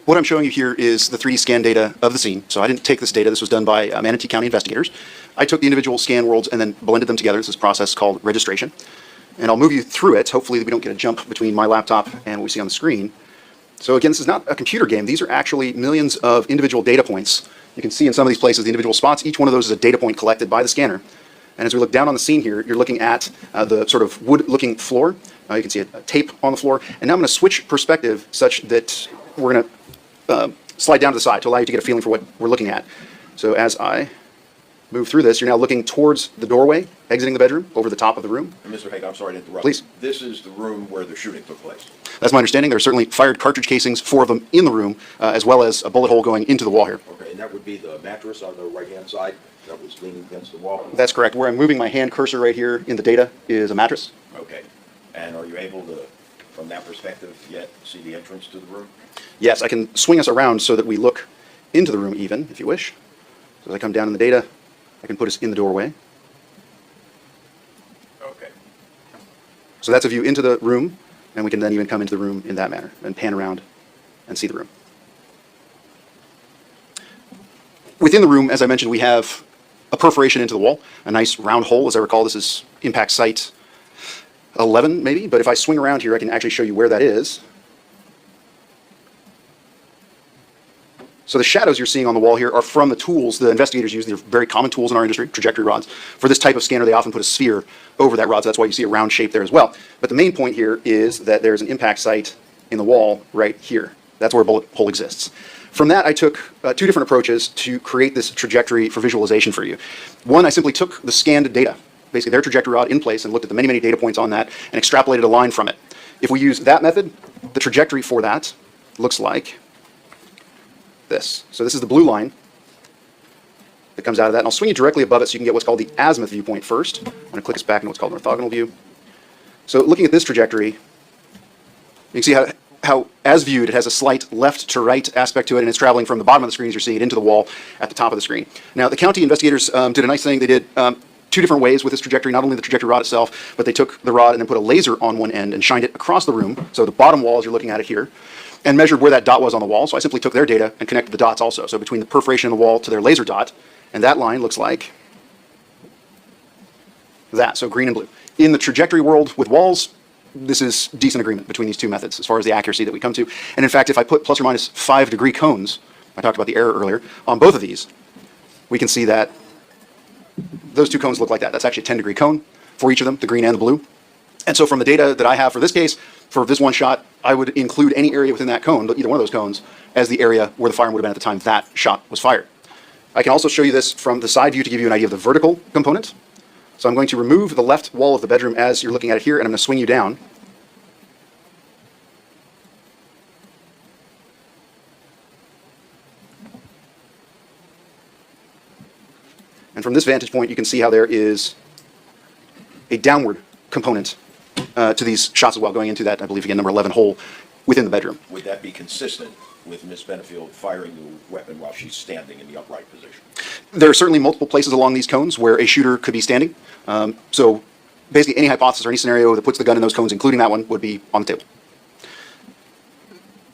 What I'm showing you here is the 3D scan data of the scene. So I didn't take this data. This was done by Manatee County investigators. I took the individual scan worlds and then blended them together. This is a process called registration. And I'll move you through it. Hopefully we don't get a jump between my laptop and what we see on the screen. So again, this is not a computer game. These are actually millions of individual data points. You can see in some of these places the individual spots. Each one of those is a data point collected by the scanner. And as we look down on the scene here, you're looking at the sort of wood-looking floor. You can see a tape on the floor. And now I'm going to switch perspective such that we're going to slide down to the side to allow you to get a feeling for what we're looking at. So as I move through this, you're now looking towards the doorway, exiting the bedroom, over the top of the room. And Mr. Haig, I'm sorry to interrupt. Please. This is the room where the shooting took place. That's my understanding. There are certainly fired cartridge casings, 4 of them in the room, as well as a bullet hole going into the wall here. Okay, and that would be the mattress on the right-hand side that was leaning against the wall? That's correct. Where I'm moving my hand cursor right here in the data is a mattress. Okay. And are you able to, from that perspective, yet see the entrance to the room? Yes, I can swing us around so that we look into the room even, if you wish. So as I come down in the data, I can put us in the doorway. Okay. So that's a view into the room, and we can then even come into the room in that manner and pan around and see the room. Within the room, as I mentioned, we have a perforation into the wall, a nice round hole. As I recall, this is impact site 11 maybe, but if I swing around here, I can actually show you where that is. So the shadows you're seeing on the wall here are from the tools the investigators use. They're very common tools in our industry, trajectory rods. For this type of scanner, they often put a sphere over that rod, so that's why you see a round shape there as well. But the main point here is that there's an impact site in the wall right here. That's where a bullet hole exists. From that, I took 2 different approaches to create this trajectory for visualization for you. One, I simply took the scanned data, basically their trajectory rod in place, and looked at the many, many data points on that and extrapolated a line from it. If we use that method, the trajectory for that looks like this. So this is the blue line that comes out of that, and I'll swing you directly above it so you can get what's called the azimuth viewpoint first. I'm going to click us back into what's called an orthogonal view. So looking at this trajectory, you can see how as viewed, it has a slight left to right aspect to it, and it's traveling from the bottom of the screen as you're seeing it into the wall at the top of the screen. Now, the county investigators did a nice thing. They did 2 different ways with this trajectory, not only the trajectory rod itself, but they took the rod and then put a laser on one end and shined it across the room, so the bottom wall as you're looking at it here, and measured where that dot was on the wall. So I simply took their data and connected the dots also. So between the perforation in the wall to their laser dot, and that line looks like that, so green and blue. In the trajectory world with walls, this is decent agreement between these 2 methods as far as the accuracy that we come to. And in fact, if I put plus or minus 5-degree cones, I talked about the error earlier, on both of these, we can see that those 2 cones look like that. That's actually a 10-degree cone for each of them, the green and the blue. And so from the data that I have for this case, for this one shot, I would include any area within that cone, either one of those cones, as the area where the firearm would have been at the time that shot was fired. I can also show you this from the side view to give you an idea of the vertical component. So I'm going to remove the left wall of the bedroom as you're looking at it here, and I'm going to swing you down. And from this vantage point, you can see how there is a downward component to these shots as well, going into that, I believe, again, number 11 hole within the bedroom. Would that be consistent with Ms. Benefield firing the weapon while she's standing in the upright position? There are certainly multiple places along these cones where a shooter could be standing. So basically any hypothesis or any scenario that puts the gun in those cones, including that one, would be on the table.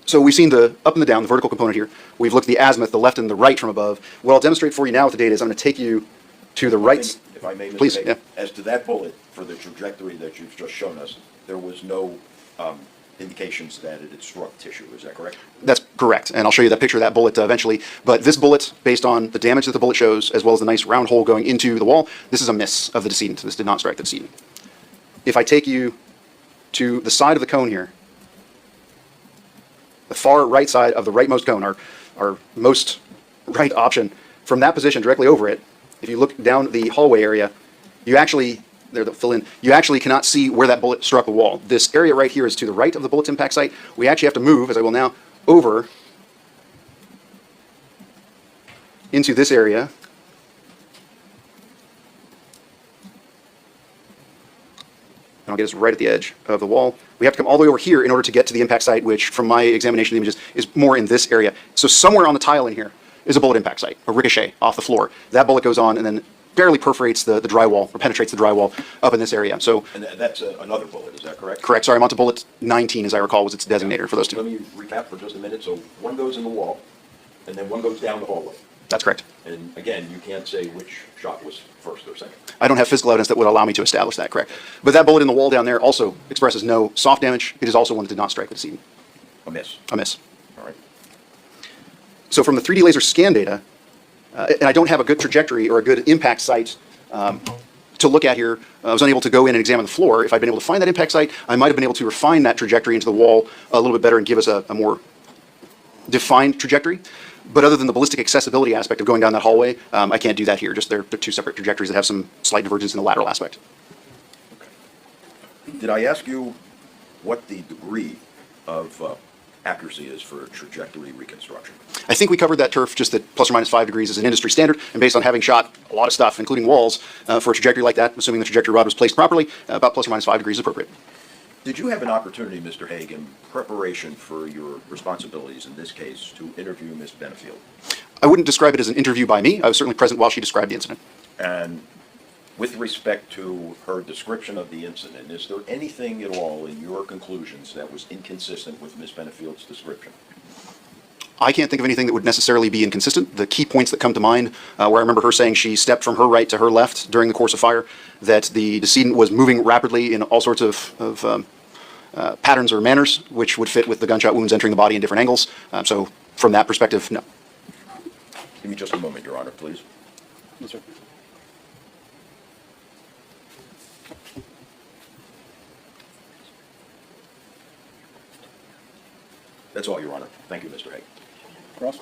So we've seen the up and the down, the vertical component here. We've looked at the azimuth, the left and the right from above. What I'll demonstrate for you now with the data is I'm going to take you to the right. If I may, Mr. Please, Haig, yeah. as to that bullet, for the trajectory that you've just shown us, there was no indications that it had struck tissue, is that correct? That's correct, and I'll show you that picture of that bullet eventually. But this bullet, based on the damage that the bullet shows, as well as the nice round hole going into the wall, this is a miss of the decedent. This did not strike the decedent. If I take you to the side of the cone here, the far right side of the rightmost cone, our most right option, from that position directly over it, if you look down the hallway area, you actually, there, the fill in, you actually cannot see where that bullet struck the wall. This area right here is to the right of the bullet's impact site. We actually have to move, as I will now, over into this area. And I'll get us right at the edge of the wall. We have to come all the way over here in order to get to the impact site, which from my examination of the images is more in this area. So somewhere on the tile in here is a bullet impact site, a ricochet off the floor. That bullet goes on and then barely perforates the drywall or penetrates the drywall up in this area. So And that's another bullet, is that correct? correct. Sorry, I'm on to bullet 19, as I recall, was its designator for those Let two. me recap for just a minute. So one goes in the wall, and then one goes down the hallway. That's correct. And again, you can't say which shot was first or second. I don't have physical evidence that would allow me to establish that, correct. But that bullet in the wall down there also expresses no soft damage. It is also one that did not strike the decedent. A miss. A miss. All right. So from the 3D laser scan data, and I don't have a good trajectory or a good impact site to look at here. I was unable to go in and examine the floor. If I'd been able to find that impact site, I might have been able to refine that trajectory into the wall a little bit better and give us a more defined trajectory. But other than the ballistic accessibility aspect of going down that hallway, I can't do that here. Just they're two separate trajectories that have some slight divergence in the lateral aspect. Did I ask you what the degree of accuracy is for trajectory reconstruction? I think we covered that turf, just that plus or minus 5 degrees is an industry standard, and based on having shot a lot of stuff, including walls, for a trajectory like that, assuming the trajectory rod was placed properly, about plus or minus 5 degrees is appropriate. Did you have an opportunity, Mr. Haig, in preparation for your responsibilities in this case, to interview Ms. Benefield? I wouldn't describe it as an interview by me. I was certainly present while she described the incident. And with respect to her description of the incident, is there anything at all in your conclusions that was inconsistent with Ms. Benefield's description? I can't think of anything that would necessarily be inconsistent. The key points that come to mind, where I remember her saying she stepped from her right to her left during the course of fire, that the decedent was moving rapidly in all sorts of patterns or manners, which would fit with the gunshot wounds entering the body in different angles. So from that perspective, no. Give me just a moment, Your Honor, please. Yes, sir. That's all, Your Honor. Thank you, Mr. Haig. Ross?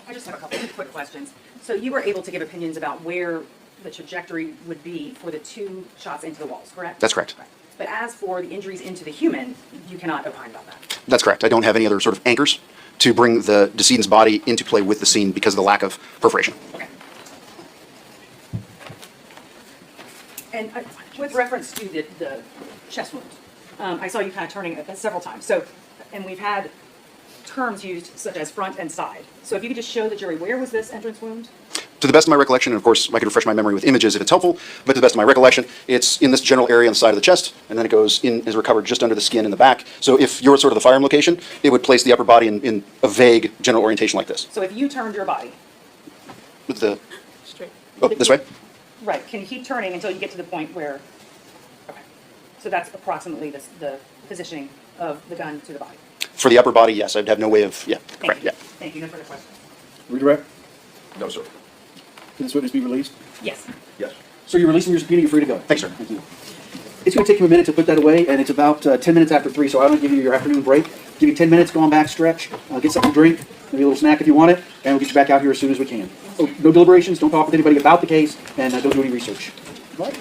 I just have a couple of quick questions. So you were able to give opinions about where the trajectory would be for the two shots into the walls, correct? That's correct. Right. But as for the injuries into the human, you cannot opine about that. That's correct. I don't have any other sort of anchors to bring the decedent's body into play with the scene because of the lack of perforation. Okay. And with reference to the chest wound, I saw you kind of turning it several times. So, and we've had terms used such as front and side. So if you could just show the jury, where was this entrance wound? To the best of my recollection, and of course I could refresh my memory with images if it's helpful, but to the best of my recollection, it's in this general area on the side of the chest, and then it goes in, is recovered just under the skin in the back. So if you're sort of the firearm location, it would place the upper body in a vague general orientation like this. So if you turned your body, With the, Straight. oh, this way? right, can you keep turning until you get to the point where, okay. So that's approximately the positioning of the gun to the body. For the upper body, yes, I'd have no way of, yeah, Thank correct, you. yeah. Thank you. No further questions. Redirect? No, sir. Can this witness be released? Yes. Yes. Sir, you're releasing your subpoena. You're free to go. Thanks, sir. Thank you. It's going to take you a minute to put that away, and it's about 10 minutes after 3, so I'm going to give you your afternoon break. Give you 10 minutes, go on back, stretch, get something to drink, maybe a little snack if you want it, and we'll get you back out here as soon as we can. Oh, no deliberations, don't talk with anybody about the case, and don't do any research. All right?